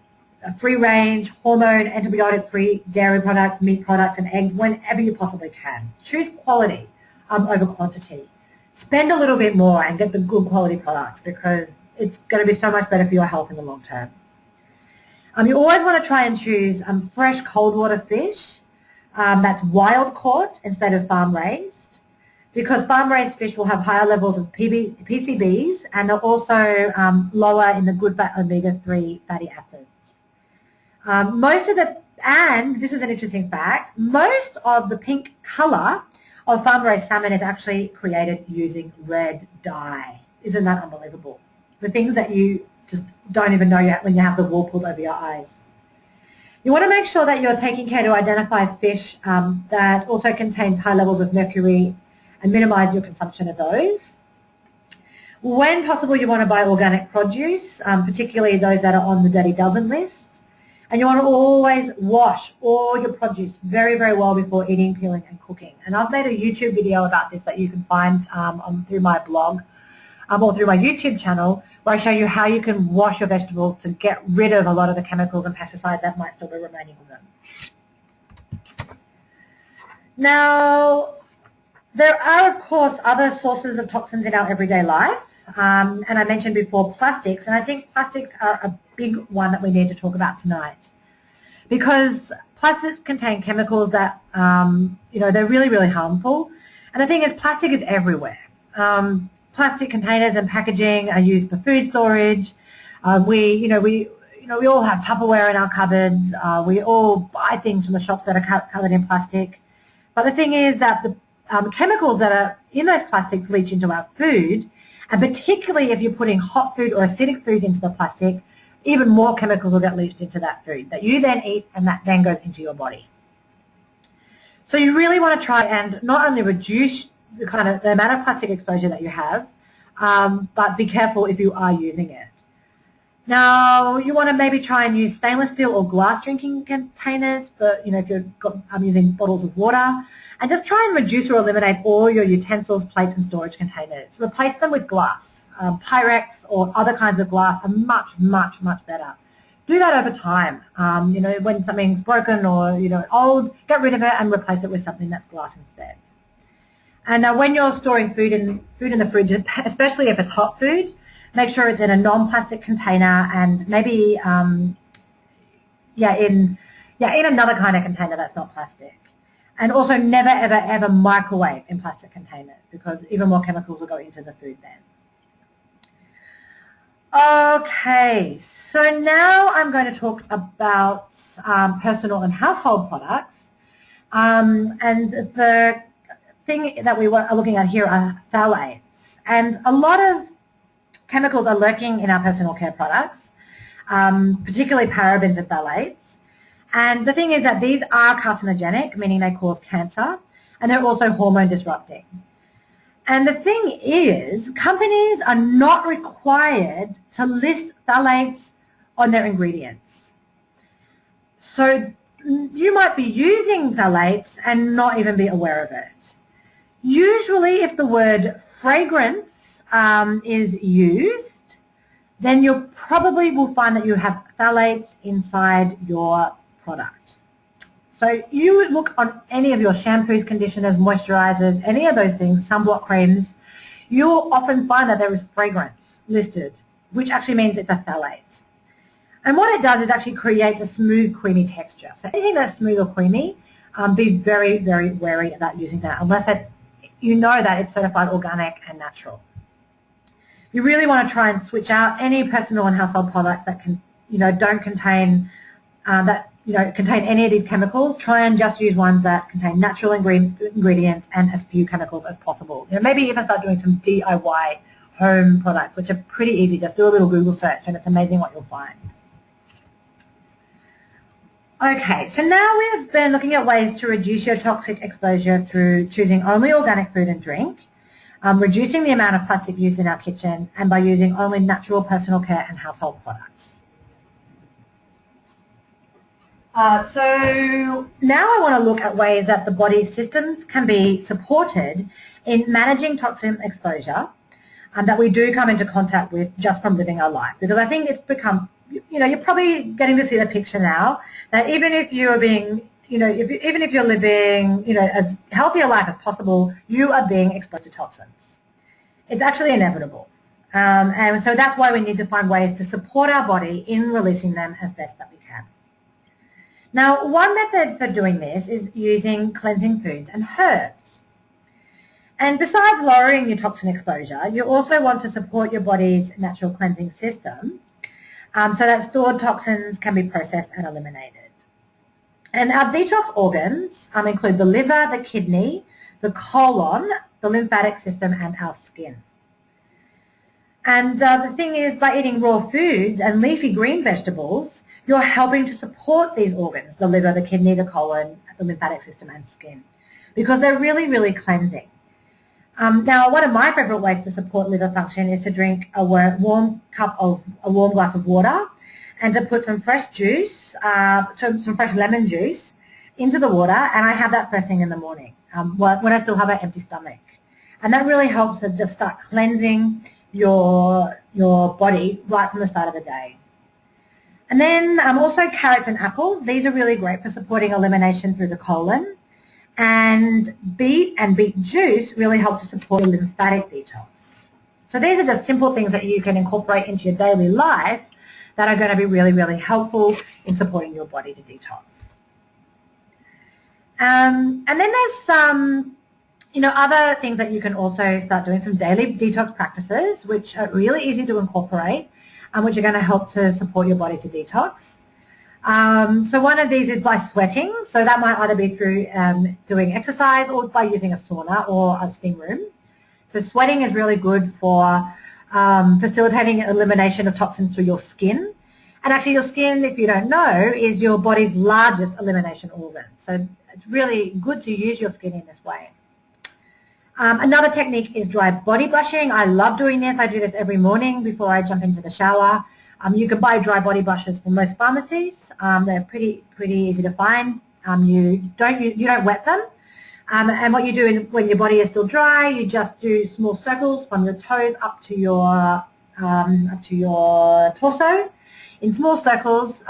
free range, hormone, antibiotic-free dairy products, meat products, and eggs whenever you possibly can. Choose quality over quantity. Spend a little bit more and get the good quality products because it's going to be so much better for your health in the long term. You always want to try and choose fresh cold water fish that's wild caught instead of farm raised, because farm raised fish will have higher levels of PCBs and they're also lower in the good fat omega-3 fatty acids. And this is an interesting fact, most of the pink colour of farm-raised salmon is actually created using red dye. Isn't that unbelievable? The things that you just don't even know yet when you have the wool pulled over your eyes. You want to make sure that you're taking care to identify fish that also contains high levels of mercury and minimise your consumption of those. When possible, you want to buy organic produce, particularly those that are on the Dirty Dozen list. And you want to always wash all your produce very, very well before eating, peeling and cooking. And I've made a YouTube video about this that you can find through my blog or through my YouTube channel, where I show you how you can wash your vegetables to get rid of a lot of the chemicals and pesticides that might still be remaining in them. Now, there are, of course, other sources of toxins in our everyday life. And I mentioned before plastics, and I think plastics are a big one that we need to talk about tonight, because plastics contain chemicals that, they're really, really harmful. And the thing is, plastic is everywhere. Plastic containers and packaging are used for food storage. We all have Tupperware in our cupboards. We all buy things from the shops that are covered in plastic. But the thing is that the chemicals that are in those plastics leach into our food, and particularly if you're putting hot food or acidic food into the plastic, even more chemicals will get leached into that food that you then eat, and that then goes into your body. So you really want to try and not only reduce the amount of plastic exposure that you have, but be careful if you are using it. Now, you want to maybe try and use stainless steel or glass drinking containers for, if you're using bottles of water, and just try and reduce or eliminate all your utensils, plates and storage containers. Replace them with glass. Pyrex or other kinds of glass are much, much, much better. Do that over time. When something's broken or, old, get rid of it and replace it with something that's glass instead. And when you're storing food in the fridge, especially if it's hot food, make sure it's in a non-plastic container, and maybe in another kind of container that's not plastic. And also never, ever, ever microwave in plastic containers, because even more chemicals will go into the food then. Okay, so now I'm going to talk about personal and household products. And the thing that we are looking at here are phthalates. And a lot of chemicals are lurking in our personal care products, particularly parabens and phthalates. And the thing is that these are carcinogenic, meaning they cause cancer, and they're also hormone disrupting. And the thing is, companies are not required to list phthalates on their ingredients. So you might be using phthalates and not even be aware of it. Usually if the word fragrance is used, then you probably will find that you have phthalates inside your product. So you look on any of your shampoos, conditioners, moisturizers, any of those things, sunblock creams, you'll often find that there is fragrance listed, which actually means it's a phthalate. And what it does is actually create a smooth, creamy texture. So anything that's smooth or creamy, be very, very wary about using that, unless you know that it's certified organic and natural. You really want to try and switch out any personal and household products that don't contain that contain any of these chemicals, try and just use ones that contain natural ingredients and as few chemicals as possible. Maybe even start doing some DIY home products, which are pretty easy. Just do a little Google search and it's amazing what you'll find. Okay, so now we've been looking at ways to reduce your toxic exposure through choosing only organic food and drink, reducing the amount of plastic use in our kitchen, and by using only natural personal care and household products. So now I want to look at ways that the body's systems can be supported in managing toxin exposure and that we do come into contact with just from living our life. Because I think it's become, you're probably getting to see the picture now that even if you're being, even if you're living, as healthy a life as possible, you are being exposed to toxins. It's actually inevitable. And so that's why we need to find ways to support our body in releasing them as best that we can. Now, one method for doing this is using cleansing foods and herbs. And besides lowering your toxin exposure, you also want to support your body's natural cleansing system so that stored toxins can be processed and eliminated. And our detox organs include the liver, the kidney, the colon, the lymphatic system, and our skin. And the thing is, by eating raw foods and leafy green vegetables, you're helping to support these organs, the liver, the kidney, the colon, the lymphatic system, and skin, because they're really, really cleansing. Now, one of my favourite ways to support liver function is to drink a warm glass of water and to put some fresh juice, some fresh lemon juice into the water, and I have that first thing in the morning when I still have an empty stomach. And that really helps to just start cleansing your body right from the start of the day. And then also carrots and apples. These are really great for supporting elimination through the colon. And beet juice really help to support your lymphatic detox. So these are just simple things that you can incorporate into your daily life that are going to be really, really helpful in supporting your body to detox. And then there's some, other things that you can also start doing, some daily detox practices, which are really easy to incorporate, which are going to help to support your body to detox. So one of these is by sweating. So that might either be through doing exercise or by using a sauna or a steam room. So sweating is really good for facilitating elimination of toxins through your skin. And actually your skin, if you don't know, is your body's largest elimination organ. So it's really good to use your skin in this way. Another technique is dry body brushing. I love doing this. I do this every morning before I jump into the shower. You can buy dry body brushes from most pharmacies. They're pretty easy to find. You don't wet them. And what you do is when your body is still dry, you just do small circles from your toes up to your torso in small circles.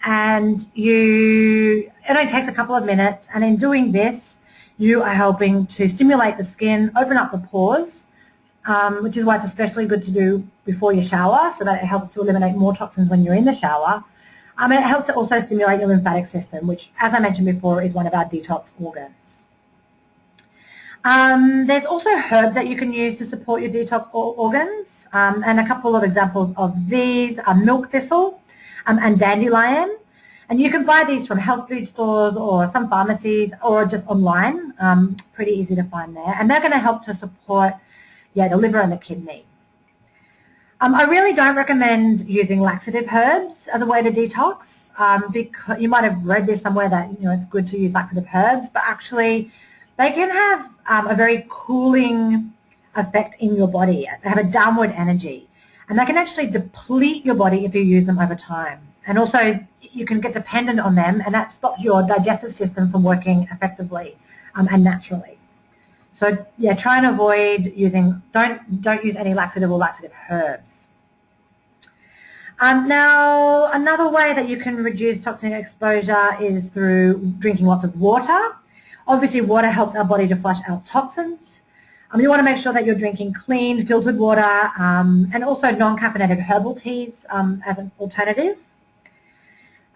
And it only takes a couple of minutes. And in doing this, you are helping to stimulate the skin, open up the pores, which is why it's especially good to do before your shower, so that it helps to eliminate more toxins when you're in the shower. And it helps to also stimulate your lymphatic system, which, as I mentioned before, is one of our detox organs. There's also herbs that you can use to support your detox organs, and a couple of examples of these are milk thistle and dandelion. And you can buy these from health food stores or some pharmacies or just online. Pretty easy to find there. And they're going to help to support the liver and the kidney. I really don't recommend using laxative herbs as a way to detox because you might have read this somewhere that it's good to use laxative herbs, but actually they can have a very cooling effect in your body. They have a downward energy, and they can actually deplete your body if you use them over time. And also you can get dependent on them, and that stops your digestive system from working effectively and naturally. So try and avoid using, don't use any laxative or laxative herbs. Now, another way that you can reduce toxin exposure is through drinking lots of water. Obviously, water helps our body to flush out toxins. You want to make sure that you're drinking clean, filtered water and also non-caffeinated herbal teas as an alternative.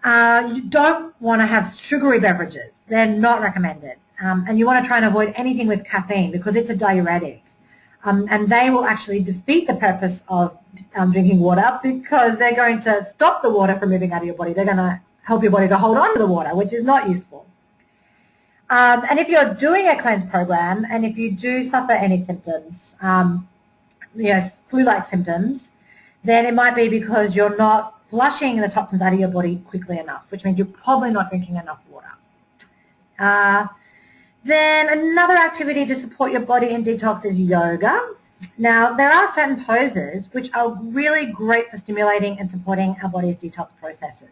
You don't want to have sugary beverages. They're not recommended. And you want to try and avoid anything with caffeine because it's a diuretic. And they will actually defeat the purpose of drinking water because they're going to stop the water from moving out of your body. They're going to help your body to hold on to the water, which is not useful. And if you're doing a cleanse program, and if you do suffer any symptoms, flu-like symptoms, then it might be because you're not flushing the toxins out of your body quickly enough, which means you're probably not drinking enough water. Then another activity to support your body in detox is yoga. Now, there are certain poses which are really great for stimulating and supporting our body's detox processes.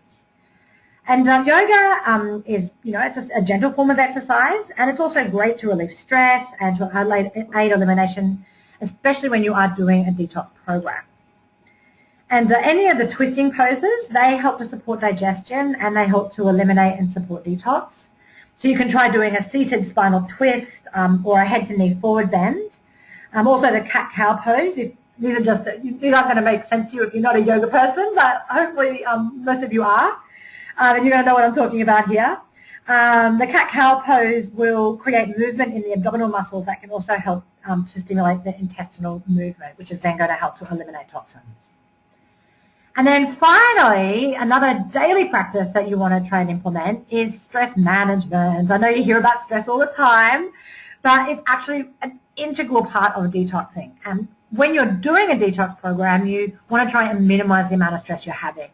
And yoga is, it's a gentle form of exercise, and it's also great to relieve stress and to aid elimination, especially when you are doing a detox program. And any of the twisting poses, they help to support digestion, and they help to eliminate and support detox. So you can try doing a seated spinal twist or a head to knee forward bend. Also the cat-cow pose. These aren't going to make sense to you if you're not a yoga person, but hopefully most of you are. And you're going to know what I'm talking about here. The cat-cow pose will create movement in the abdominal muscles that can also help to stimulate the intestinal movement, which is then going to help to eliminate toxins. And then finally, another daily practice that you want to try and implement is stress management. I know you hear about stress all the time, but it's actually an integral part of detoxing. And when you're doing a detox program, you want to try and minimize the amount of stress you're having.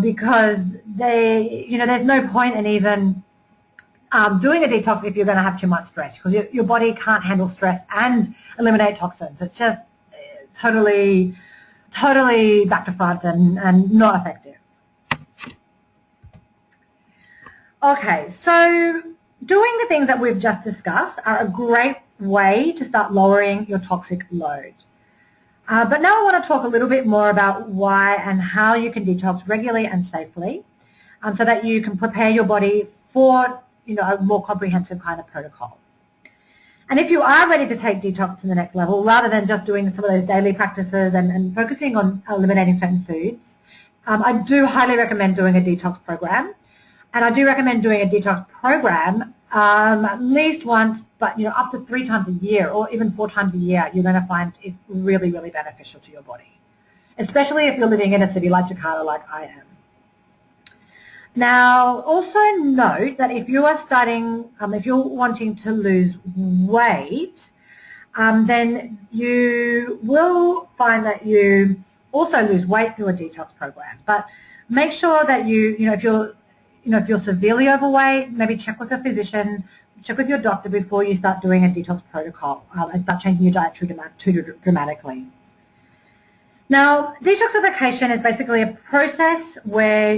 Because there's no point in even doing a detox if you're going to have too much stress, because your body can't handle stress and eliminate toxins. It's just totally back to front and not effective. Okay, so doing the things that we've just discussed are a great way to start lowering your toxic load. But now I want to talk a little bit more about why and how you can detox regularly and safely, so that you can prepare your body for a more comprehensive kind of protocol. And if you are ready to take detox to the next level, rather than just doing some of those daily practices and focusing on eliminating certain foods, I do highly recommend doing a detox program. And I do recommend doing a detox program at least once, but up to 3 times a year or even 4 times a year. You're going to find it's really, really beneficial to your body, especially if you're living in a city like Jakarta, like I am. Now, also note that if you are if you're wanting to lose weight, then you will find that you also lose weight through a detox program. But make sure that if you're severely overweight, maybe check with a physician, check with your doctor before you start doing a detox protocol and start changing your diet too dramatically. Now, detoxification is basically a process where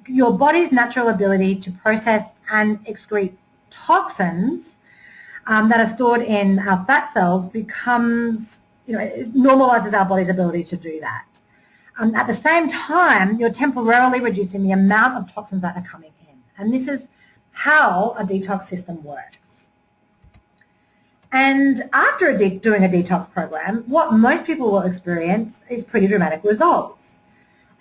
your body's natural ability to process and excrete toxins that are stored in our fat cells becomes, it normalizes our body's ability to do that. At the same time, you're temporarily reducing the amount of toxins that are coming in. And this is how a detox system works. And after doing a detox program, what most people will experience is pretty dramatic results.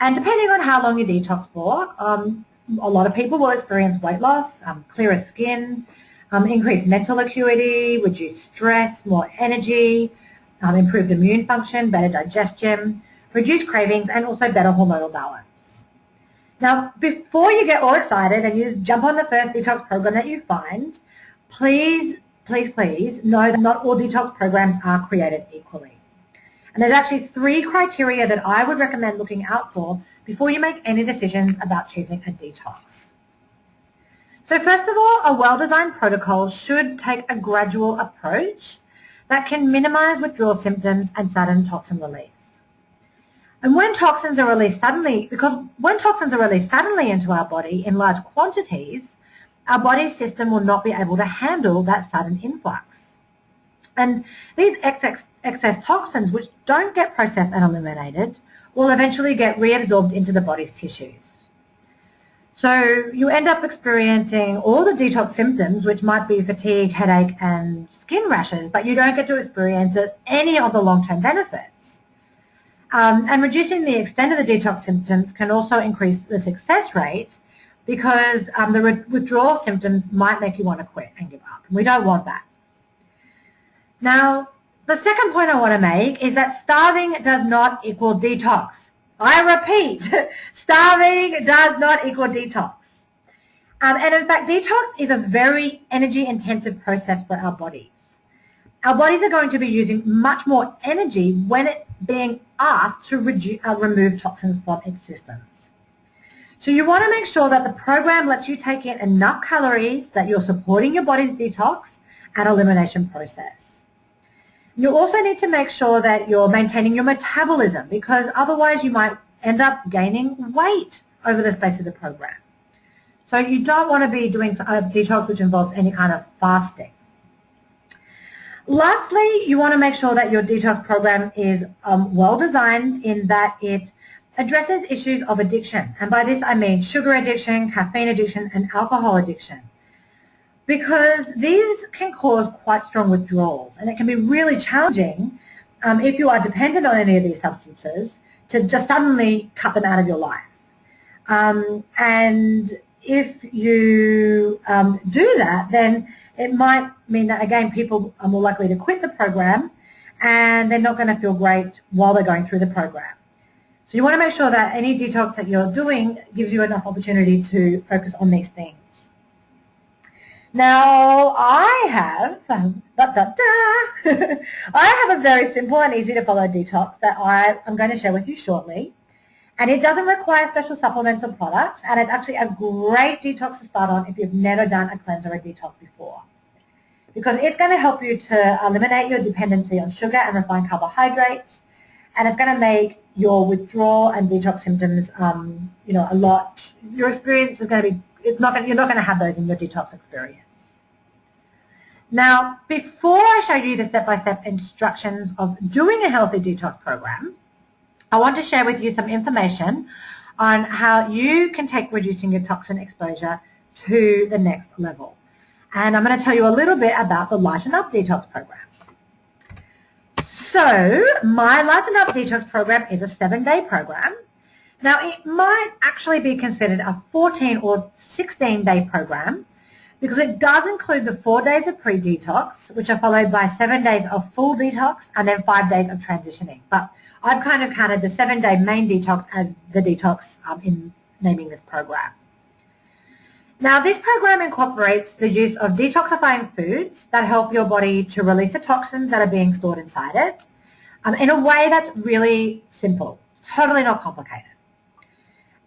And depending on how long you detox for, a lot of people will experience weight loss, clearer skin, increased mental acuity, reduced stress, more energy, improved immune function, better digestion, reduced cravings, and also better hormonal balance. Now, before you get all excited and you jump on the first detox program that you find, please know that not all detox programs are created equally. And there's actually 3 criteria that I would recommend looking out for before you make any decisions about choosing a detox. So first of all, a well-designed protocol should take a gradual approach that can minimize withdrawal symptoms and sudden toxin release. And when toxins are released suddenly, into our body in large quantities, our body's system will not be able to handle that sudden influx. And these excess toxins, which don't get processed and eliminated, will eventually get reabsorbed into the body's tissues. So you end up experiencing all the detox symptoms, which might be fatigue, headache, and skin rashes, but you don't get to experience any of the long-term benefits. And reducing the extent of the detox symptoms can also increase the success rate, because the withdrawal symptoms might make you want to quit and give up. We don't want that. Now, the second point I want to make is that starving does not equal detox. I repeat, starving does not equal detox. And in fact, detox is a very energy-intensive process for our bodies. Our bodies are going to be using much more energy when it's being asked to remove toxins from its systems. So you want to make sure that the program lets you take in enough calories that you're supporting your body's detox and elimination process. You also need to make sure that you're maintaining your metabolism, because otherwise you might end up gaining weight over the space of the program. So you don't want to be doing a detox which involves any kind of fasting. Lastly, you want to make sure that your detox program is well designed in that it addresses issues of addiction. And by this I mean sugar addiction, caffeine addiction, and alcohol addiction. Because these can cause quite strong withdrawals, and it can be really challenging if you are dependent on any of these substances to just suddenly cut them out of your life. And if you do that, then it might mean that, again, people are more likely to quit the program and they're not going to feel great while they're going through the program. So you want to make sure that any detox that you're doing gives you enough opportunity to focus on these things. Now, I have I have a very simple and easy to follow detox that I'm going to share with you shortly. And it doesn't require special supplements or products, and it's actually a great detox to start on if you've never done a cleanse or a detox before. Because it's going to help you to eliminate your dependency on sugar and refined carbohydrates, and it's going to make your withdrawal and detox symptoms, your experience is going to be, you're not going to have those in your detox experience. Now, before I show you the step-by-step instructions of doing a healthy detox program, I want to share with you some information on how you can take reducing your toxin exposure to the next level. And I'm going to tell you a little bit about the Lighten Up Detox program. So my Lighten Up Detox program is a 7-day program. Now, it might actually be considered a 14 or 16-day program because it does include the 4 days of pre-detox, which are followed by 7 days of full detox and then 5 days of transitioning. But I've kind of counted the 7-day main detox as the detox in naming this program. Now, this program incorporates the use of detoxifying foods that help your body to release the toxins that are being stored inside it in a way that's really simple, totally not complicated.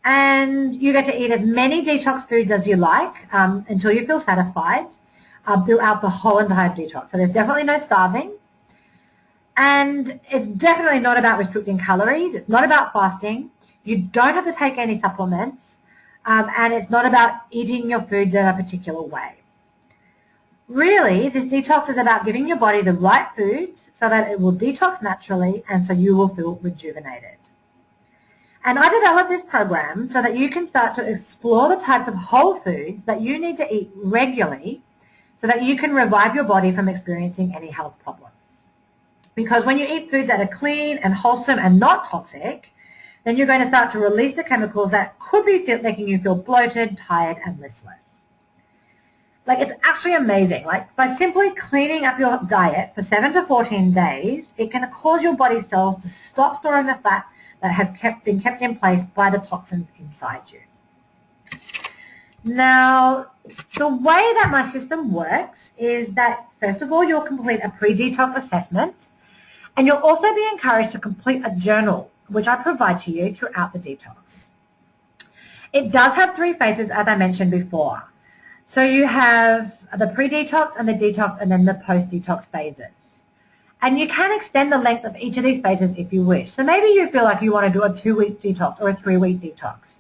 And you get to eat as many detox foods as you like until you feel satisfied throughout the whole entire detox. So there's definitely no starving. And it's definitely not about restricting calories. It's not about fasting. You don't have to take any supplements. And it's not about eating your foods in a particular way. Really, this detox is about giving your body the right foods so that it will detox naturally and so you will feel rejuvenated. And I developed this program so that you can start to explore the types of whole foods that you need to eat regularly so that you can revive your body from experiencing any health problems. Because when you eat foods that are clean and wholesome and not toxic, then you're going to start to release the chemicals that could be making you feel bloated, tired, and listless. Like, it's actually amazing. Like, by simply cleaning up your diet for 7 to 14 days, it can cause your body cells to stop storing the fat that has been kept in place by the toxins inside you. Now, the way that my system works is that, first of all, you'll complete a pre-detox assessment, and you'll also be encouraged to complete a journal, which I provide to you throughout the detox. It does have 3 phases, as I mentioned before. So you have the pre-detox and the detox and then the post-detox phases. And you can extend the length of each of these phases if you wish. So maybe you feel like you want to do a 2-week detox or a 3-week detox.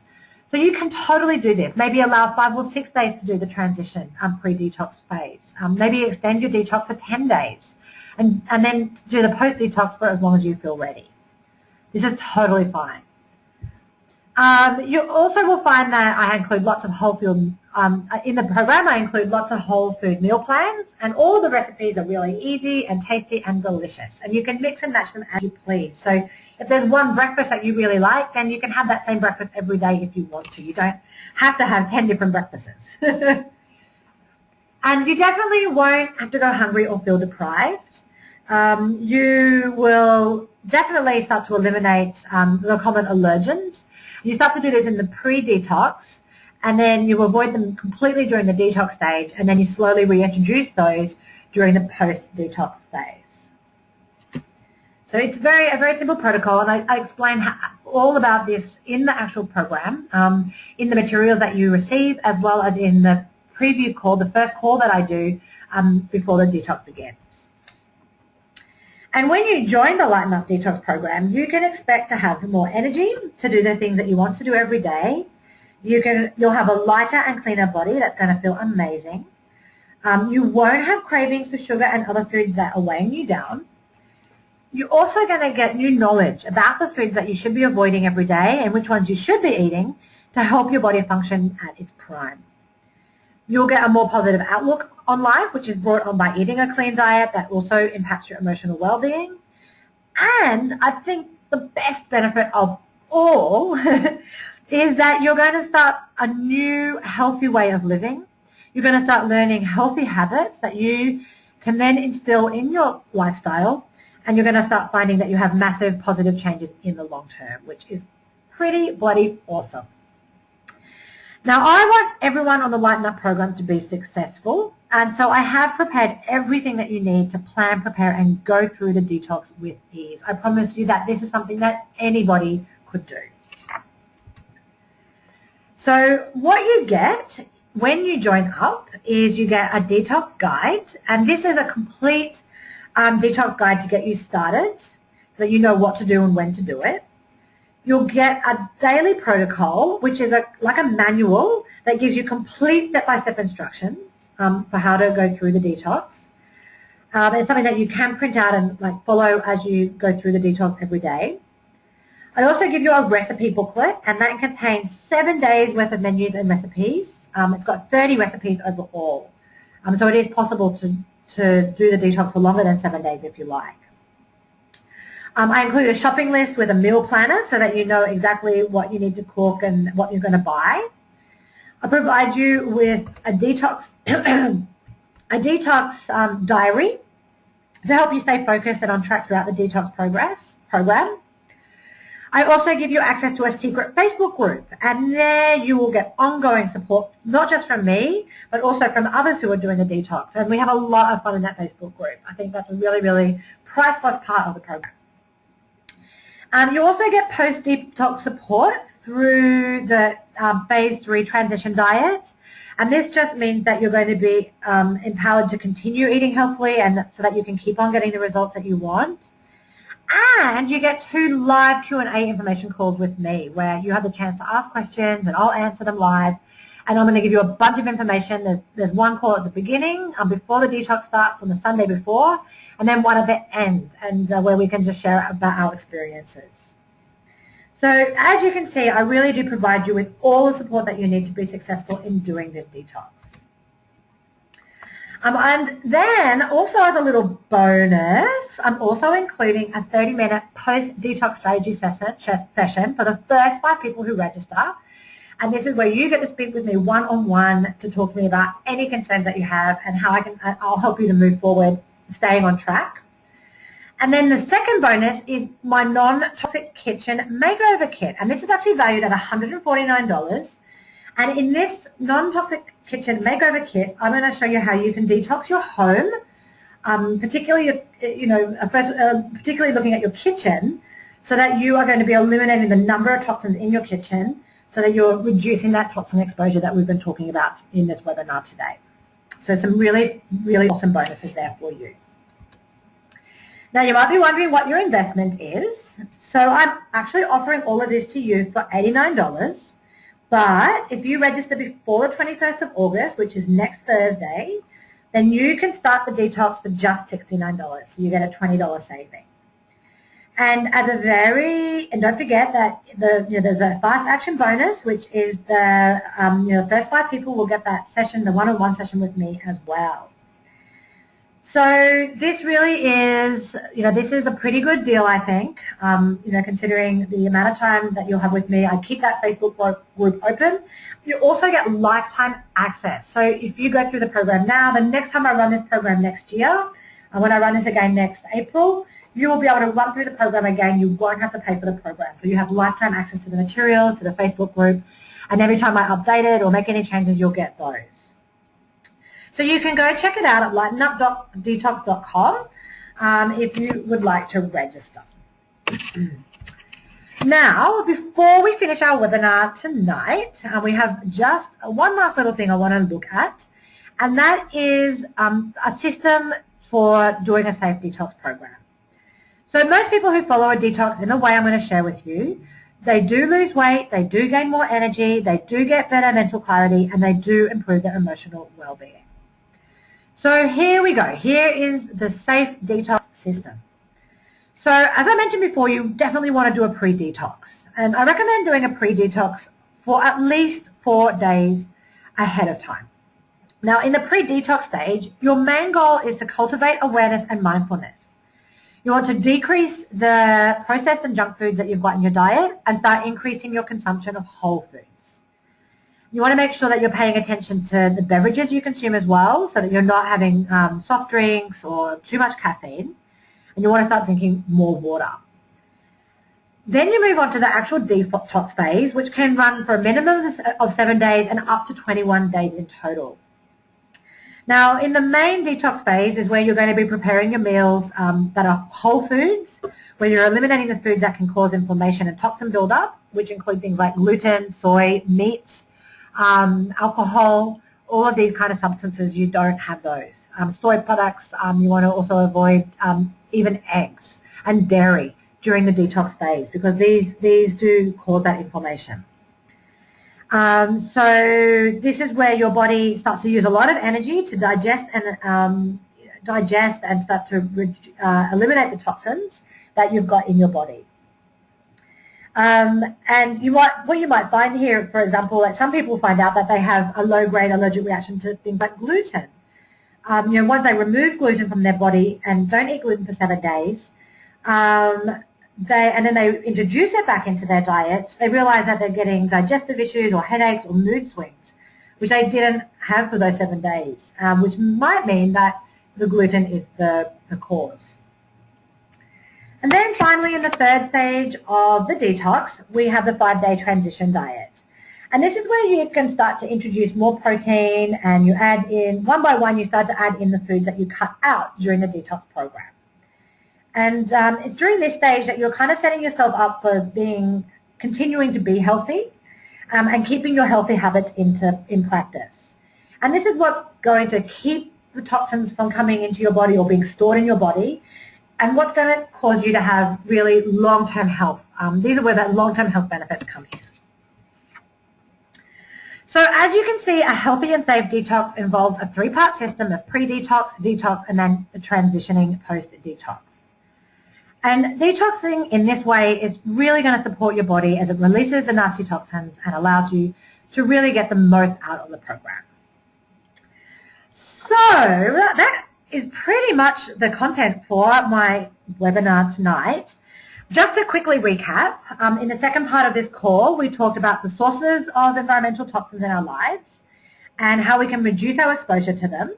So you can totally do this. Maybe allow 5 or 6 days to do the transition pre-detox phase. Maybe extend your detox for 10 days and then do the post-detox for as long as you feel ready. This is totally fine. You also will find that I include lots of whole food, in the program I include lots of whole food meal plans, and all the recipes are really easy and tasty and delicious, and you can mix and match them as you please. So if there's one breakfast that you really like, then you can have that same breakfast every day if you want to. You don't have to have 10 different breakfasts. And you definitely won't have to go hungry or feel deprived. you will definitely start to eliminate the common allergens. You start to do this in the pre-detox, and then you avoid them completely during the detox stage, and then you slowly reintroduce those during the post-detox phase. So it's a very simple protocol, and I explain all about this in the actual program, in the materials that you receive, as well as in the preview call, the first call that I do before the detox begins. And when you join the Lighten Up Detox program, you can expect to have more energy to do the things that you want to do every day. You'll have a lighter and cleaner body that's going to feel amazing. You won't have cravings for sugar and other foods that are weighing you down. You're also going to get new knowledge about the foods that you should be avoiding every day and which ones you should be eating to help your body function at its prime. You'll get a more positive outlook on life, which is brought on by eating a clean diet that also impacts your emotional well-being. And I think the best benefit of all is that you're going to start a new healthy way of living. You're going to start learning healthy habits that you can then instill in your lifestyle, and you're going to start finding that you have massive positive changes in the long term, which is pretty bloody awesome. Now, I want everyone on the Lighten Up program to be successful, and so I have prepared everything that you need to plan, prepare, and go through the detox with ease. I promise you that this is something that anybody could do. So what you get when you join up is you get a detox guide, and this is a complete detox guide to get you started so that you know what to do and when to do it. You'll get a daily protocol, which is like a manual that gives you complete step-by-step instructions for how to go through the detox. It's something that you can print out and follow as you go through the detox every day. I also give you a recipe booklet, and that contains 7 days worth of menus and recipes. It's got 30 recipes overall. So it is possible to do the detox for longer than 7 days if you like. I include a shopping list with a meal planner so that you know exactly what you need to cook and what you're going to buy. I provide you with a detox, diary to help you stay focused and on track throughout the detox program. I also give you access to a secret Facebook group, and there you will get ongoing support, not just from me, but also from others who are doing the detox. And we have a lot of fun in that Facebook group. I think that's a really priceless part of the program. You also get post-detox support through the phase 3 transition diet, and this just means that you're going to be empowered to continue eating healthily, and so that you can keep on getting the results that you want. And you get 2 live Q&A information calls with me where you have the chance to ask questions and I'll answer them live. And I'm going to give you a bunch of information. There's one call at the beginning before the detox starts on the Sunday before, and then one at the end, and where we can just share about our experiences. So as you can see, I really do provide you with all the support that you need to be successful in doing this detox. And then also as a little bonus, I'm also including a 30-minute post-detox strategy session for the first 5 people who register. And this is where you get to speak with me one-on-one to talk to me about any concerns that you have and how I'll help you to move forward, staying on track. And then the second bonus is my non-toxic kitchen makeover kit. And this is actually valued at $149. And in this non-toxic kitchen makeover kit, I'm going to show you how you can detox your home, particularly looking at your kitchen, so that you are going to be eliminating the number of toxins in your kitchen, so that you're reducing that toxin exposure that we've been talking about in this webinar today. So some really awesome bonuses there for you. Now you might be wondering what your investment is. So I'm actually offering all of this to you for $89. But if you register before the 21st of August, which is next Thursday, then you can start the detox for just $69. So you get a $20 saving. And and don't forget that there's a fast action bonus, which is the first 5 people will get that session, the one-on-one session with me as well. So this really is, this is a pretty good deal, I think, considering the amount of time that you'll have with me. I keep that Facebook group open. You also get lifetime access. So if you go through the program now, the next time I run this program next year, And when I run this again next April, you will be able to run through the program again. You won't have to pay for the program. So you have lifetime access to the materials, to the Facebook group, and every time I update it or make any changes, you'll get those. So you can go check it out at lightenup.detox.com if you would like to register. Now, before we finish our webinar tonight, we have just one last little thing I want to look at, and that is a system for doing a safe detox program. So most people who follow a detox in the way I'm going to share with you, they do lose weight, they do gain more energy, they do get better mental clarity, and they do improve their emotional well-being. So here we go. Here is the safe detox system. So as I mentioned before, you definitely want to do a pre-detox. And I recommend doing a pre-detox for at least 4 days ahead of time. Now, in the pre-detox stage, your main goal is to cultivate awareness and mindfulness. You want to decrease the processed and junk foods that you've got in your diet and start increasing your consumption of whole foods. You want to make sure that you're paying attention to the beverages you consume as well, so that you're not having soft drinks or too much caffeine. And you want to start drinking more water. Then you move on to the actual detox phase, which can run for a minimum of 7 days and up to 21 days in total. Now, in the main detox phase is where you're going to be preparing your meals that are whole foods, where you're eliminating the foods that can cause inflammation and toxin buildup, which include things like gluten, soy, meats, alcohol, all of these kind of substances. You don't have those. Soy products, you want to also avoid even eggs and dairy during the detox phase, because these do cause that inflammation. So this is where your body starts to use a lot of energy to digest and start to eliminate the toxins that you've got in your body. And what you might find here, for example, that some people find out that they have a low-grade allergic reaction to things like gluten. Once they remove gluten from their body and don't eat gluten for 7 days, and then they introduce it back into their diet, they realize that they're getting digestive issues or headaches or mood swings, which they didn't have for those 7 days, which might mean that the gluten is the cause. And then finally, in the third stage of the detox, we have the 5-day transition diet. And this is where you can start to introduce more protein, and you add in, one by one, you start to add in the foods that you cut out during the detox program. And it's during this stage that you're kind of setting yourself up for continuing to be healthy and keeping your healthy habits in practice. And this is what's going to keep the toxins from coming into your body or being stored in your body, and what's going to cause you to have really long-term health. These are where the long-term health benefits come in. So as you can see, a healthy and safe detox involves a 3-part system of pre-detox, detox, and then the transitioning post-detox. And detoxing in this way is really going to support your body as it releases the nasty toxins and allows you to really get the most out of the program. So that is pretty much the content for my webinar tonight. Just to quickly recap, in the second part of this call, we talked about the sources of environmental toxins in our lives and how we can reduce our exposure to them,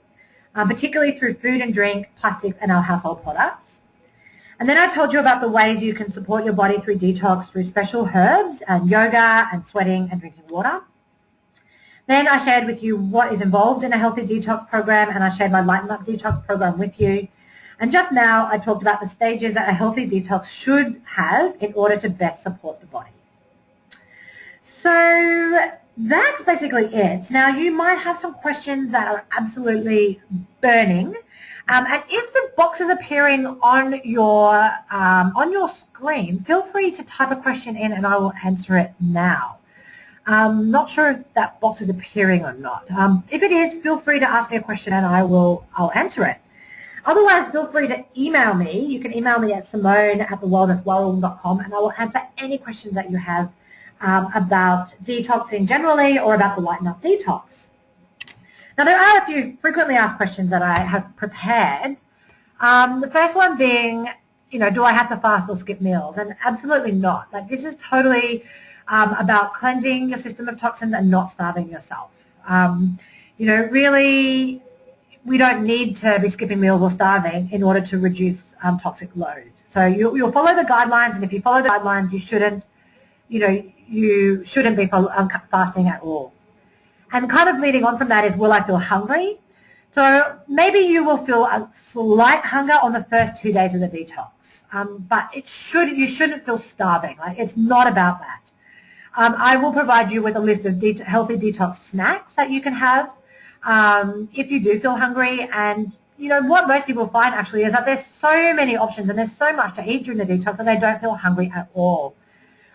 particularly through food and drink, plastics, and our household products. And then I told you about the ways you can support your body through detox through special herbs and yoga and sweating and drinking water. Then I shared with you what is involved in a healthy detox program, and I shared my Lighten Up Detox program with you. And just now I talked about the stages that a healthy detox should have in order to best support the body. So that's basically it. Now you might have some questions that are absolutely burning. And if the box is appearing on your screen, feel free to type a question in and I will answer it now. Not sure if that box is appearing or not. If it is, feel free to ask me a question and I'll answer it. Otherwise, feel free to email me. You can email me at simone@thewellnessworld.com and I will answer any questions that you have about detoxing generally or about the Lighten Up Detox. Now, there are a few frequently asked questions that I have prepared. The first one being, do I have to fast or skip meals? And absolutely not. Like, this is totally about cleansing your system of toxins and not starving yourself. Really, we don't need to be skipping meals or starving in order to reduce toxic load. So you'll follow the guidelines, and if you follow the guidelines, you shouldn't be fasting at all. And kind of leading on from that is, will I feel hungry? So maybe you will feel a slight hunger on the first 2 days of the detox, but you shouldn't feel starving. Like, it's not about that. I will provide you with a list of healthy detox snacks that you can have if you do feel hungry. And what most people find actually is that there's so many options and there's so much to eat during the detox that they don't feel hungry at all.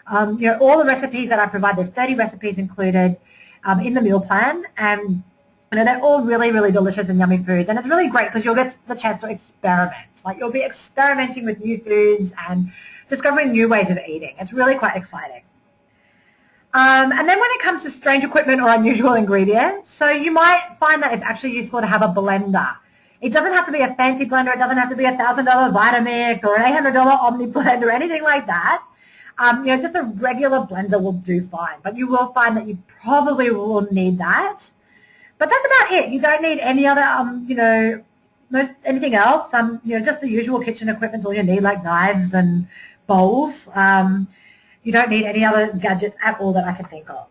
All the recipes that I provide, there's 30 recipes included in the meal plan, and they're all really, really delicious and yummy foods. And it's really great because you'll get the chance to experiment. Like, you'll be experimenting with new foods and discovering new ways of eating. It's really quite exciting. And then when it comes to strange equipment or unusual ingredients, so you might find that it's actually useful to have a blender. It doesn't have to be a fancy blender. It doesn't have to be a $1,000 Vitamix or an $800 Omni blender or anything like that. Just a regular blender will do fine, but you will find that you probably will need that. But that's about it. You don't need any other, anything else. Just the usual kitchen equipment's all you need, like knives and bowls. You don't need any other gadgets at all that I can think of.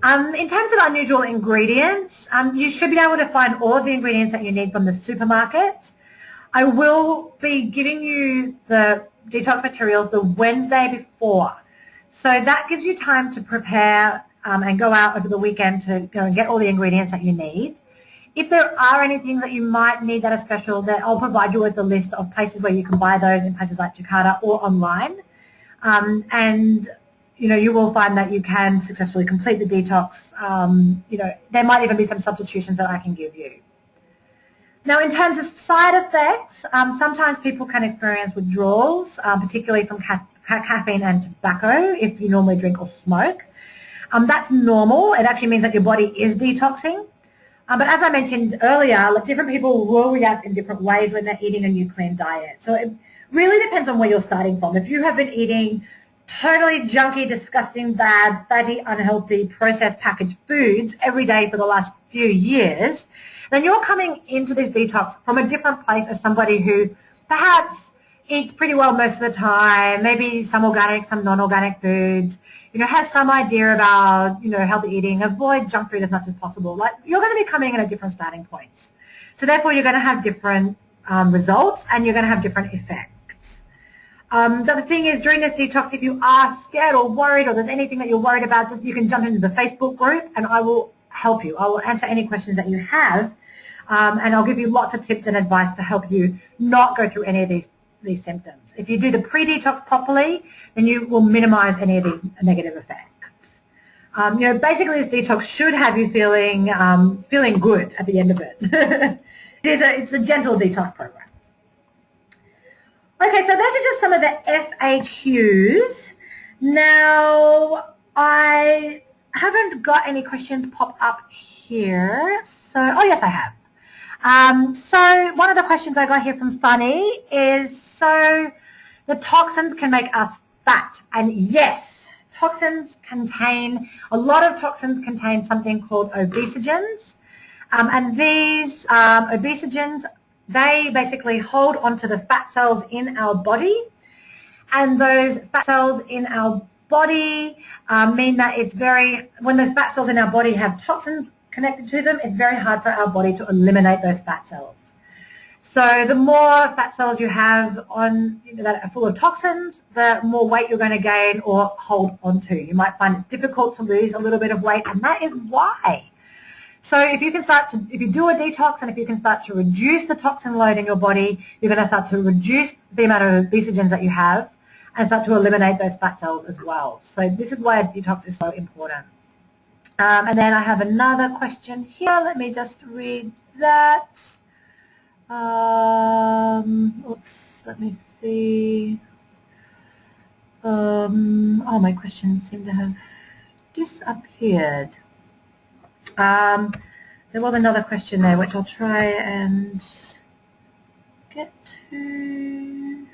In terms of unusual ingredients, you should be able to find all of the ingredients that you need from the supermarket. I will be giving you the detox materials the Wednesday before. So that gives you time to prepare and go out over the weekend to go and get all the ingredients that you need. If there are any things that you might need that are special, then I'll provide you with a list of places where you can buy those in places like Jakarta or online. And you will find that you can successfully complete the detox. There might even be some substitutions that I can give you. Now, in terms of side effects, sometimes people can experience withdrawals, particularly from caffeine and tobacco if you normally drink or smoke. That's normal. It actually means that your body is detoxing. But as I mentioned earlier, different people will react in different ways when they're eating a new clean diet. So it really depends on where you're starting from. If you have been eating totally junky, disgusting, bad, fatty, unhealthy, processed packaged foods every day for the last few years, then you're coming into this detox from a different place as somebody who perhaps eats pretty well most of the time, maybe some organic, some non-organic foods, has some idea about, healthy eating, avoid junk food as much as possible. You're going to be coming in at different starting points. So therefore, you're going to have different results, and you're going to have different effects. The other thing is, during this detox, if you are scared or worried, or there's anything that you're worried about, you can jump into the Facebook group, and I will help you. I will answer any questions that you have, and I'll give you lots of tips and advice to help you not go through any of these symptoms. If you do the pre-detox properly, then you will minimize any of these negative effects. Basically, this detox should have you feeling good at the end of it. It's a gentle detox program. Okay, so those are just some of the FAQs. Now, I haven't got any questions pop up here. So, oh yes, I have. So one of the questions I got here from Funny is, so the toxins can make us fat. And yes, a lot of toxins contain something called obesogens. And these obesogens, they basically hold onto the fat cells in our body. And those fat cells in our body mean that when those fat cells in our body have toxins connected to them, it's very hard for our body to eliminate those fat cells. So the more fat cells you have on that are full of toxins, the more weight you're going to gain or hold onto. You might find it's difficult to lose a little bit of weight, and that is why. So if you do a detox, and if you can start to reduce the toxin load in your body, you're going to start to reduce the amount of obesogens that you have and start to eliminate those fat cells as well. So this is why a detox is so important. And then I have another question here. Let me just read that. Oops, let me see. Oh, my questions seem to have disappeared. There was another question there, which I'll try and get to.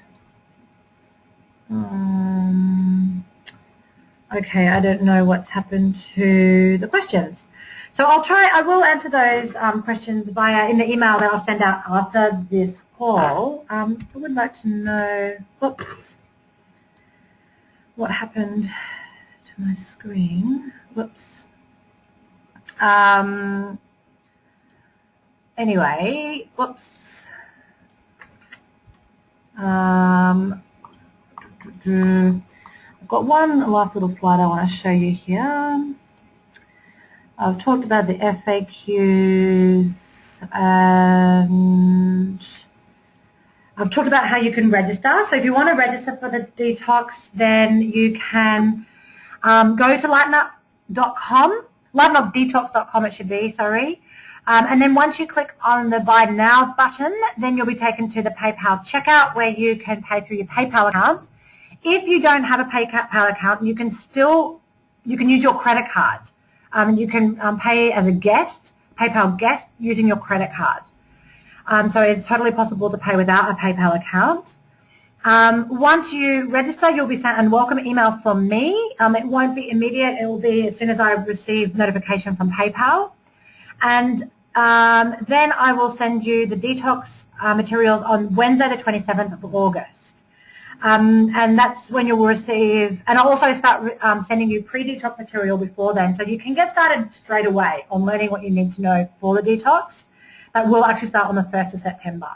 Okay, I don't know what's happened to the questions. So I will answer those questions in the email that I'll send out after this call. I would like to know, whoops, what happened to my screen? Whoops. Anyway, whoops. I've got one last little slide I want to show you here. I've talked about the FAQs and I've talked about how you can register. So if you want to register for the detox, then you can go to lightenupdetox.com, lightenupdetox.com it should be, sorry. And then once you click on the Buy Now button, then you'll be taken to the PayPal checkout where you can pay through your PayPal account. If you don't have a PayPal account, you can use your credit card. You can pay as a guest, PayPal guest, using your credit card. So it's totally possible to pay without a PayPal account. Once you register, you'll be sent a welcome email from me. It won't be immediate. It will be as soon as I receive notification from PayPal. And then I will send you the detox materials on Wednesday the 27th of August. And that's when you will receive, and I'll also start sending you pre-detox material before then, so you can get started straight away on learning what you need to know for the detox. That will actually start on the 1st of September.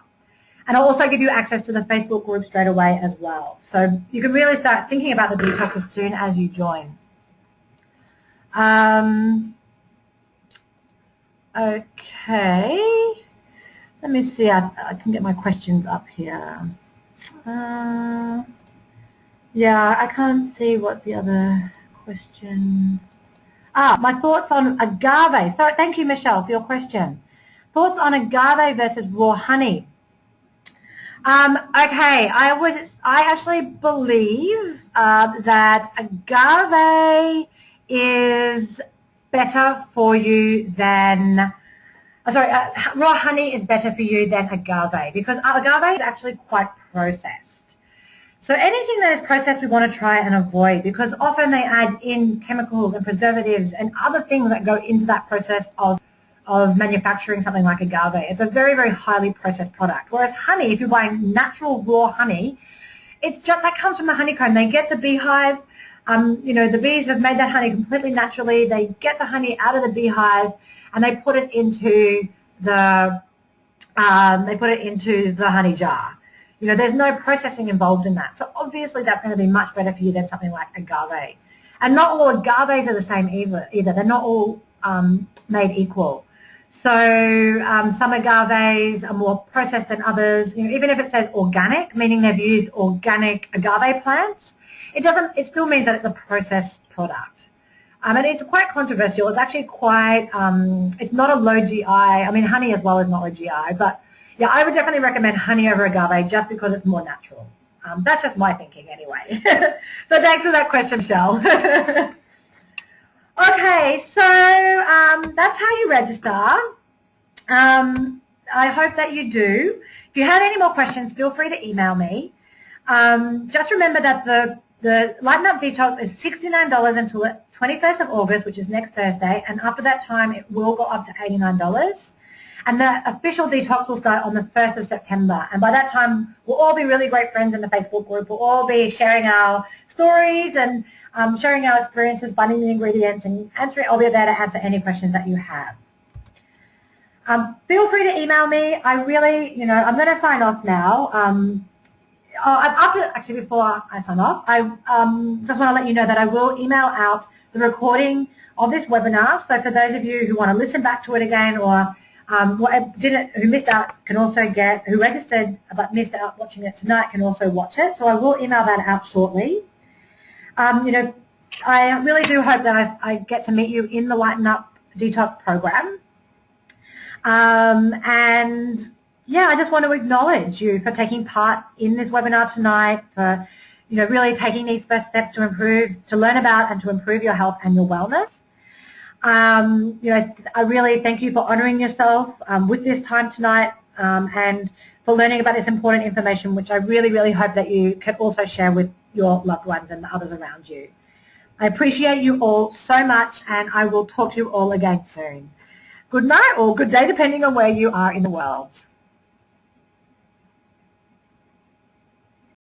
And I'll also give you access to the Facebook group straight away as well. So you can really start thinking about the detox as soon as you join. Okay. Let me see, I can get my questions up here. Yeah, I can't see what the other question. My thoughts on agave. So thank you, Michelle, for your question. Thoughts on agave versus raw honey. Okay, I actually believe that agave is better for you than. Raw honey is better for you than agave because agave is actually quite processed. So anything that is processed we want to try and avoid because often they add in chemicals and preservatives and other things that go into that process of manufacturing something like agave. It's a very, very highly processed product. Whereas honey, if you're buying natural raw honey, it's just that comes from the honeycomb. They get the beehive. The bees have made that honey completely naturally. They get the honey out of the beehive and they put it into the honey jar. There's no processing involved in that. So obviously that's going to be much better for you than something like agave. And not all agaves are the same either. They're not all made equal. So some agaves are more processed than others. Even if it says organic, meaning they've used organic agave plants, it still means that it's a processed product. And it's quite controversial. It's actually quite, it's not a low GI. I mean, honey as well is not low GI. But, yeah, I would definitely recommend honey over agave just because it's more natural. That's just my thinking anyway. So thanks for that question, Michelle. Okay, so that's how you register. I hope that you do. If you have any more questions, feel free to email me. Just remember that the Lighten Up Detox is $69 until the 21st of August, which is next Thursday, and after that time it will go up to $89. And the official detox will start on the 1st of September. And by that time, we'll all be really great friends in the Facebook group. We'll all be sharing our stories and sharing our experiences, finding the ingredients, and I'll be there to answer any questions that you have. Feel free to email me. I really, I'm going to sign off now. Before I sign off, I just want to let you know that I will email out the recording of this webinar. So for those of you who want to listen back to it again or who missed out can also who registered but missed out watching it tonight can also watch it. So I will email that out shortly. I really do hope that I get to meet you in the Lighten Up Detox program. And yeah, I just want to acknowledge you for taking part in this webinar tonight, for really taking these first steps to learn about and to improve your health and your wellness. I really thank you for honouring yourself with this time tonight and for learning about this important information, which I really, really hope that you can also share with your loved ones and the others around you. I appreciate you all so much, and I will talk to you all again soon. Good night or good day, depending on where you are in the world.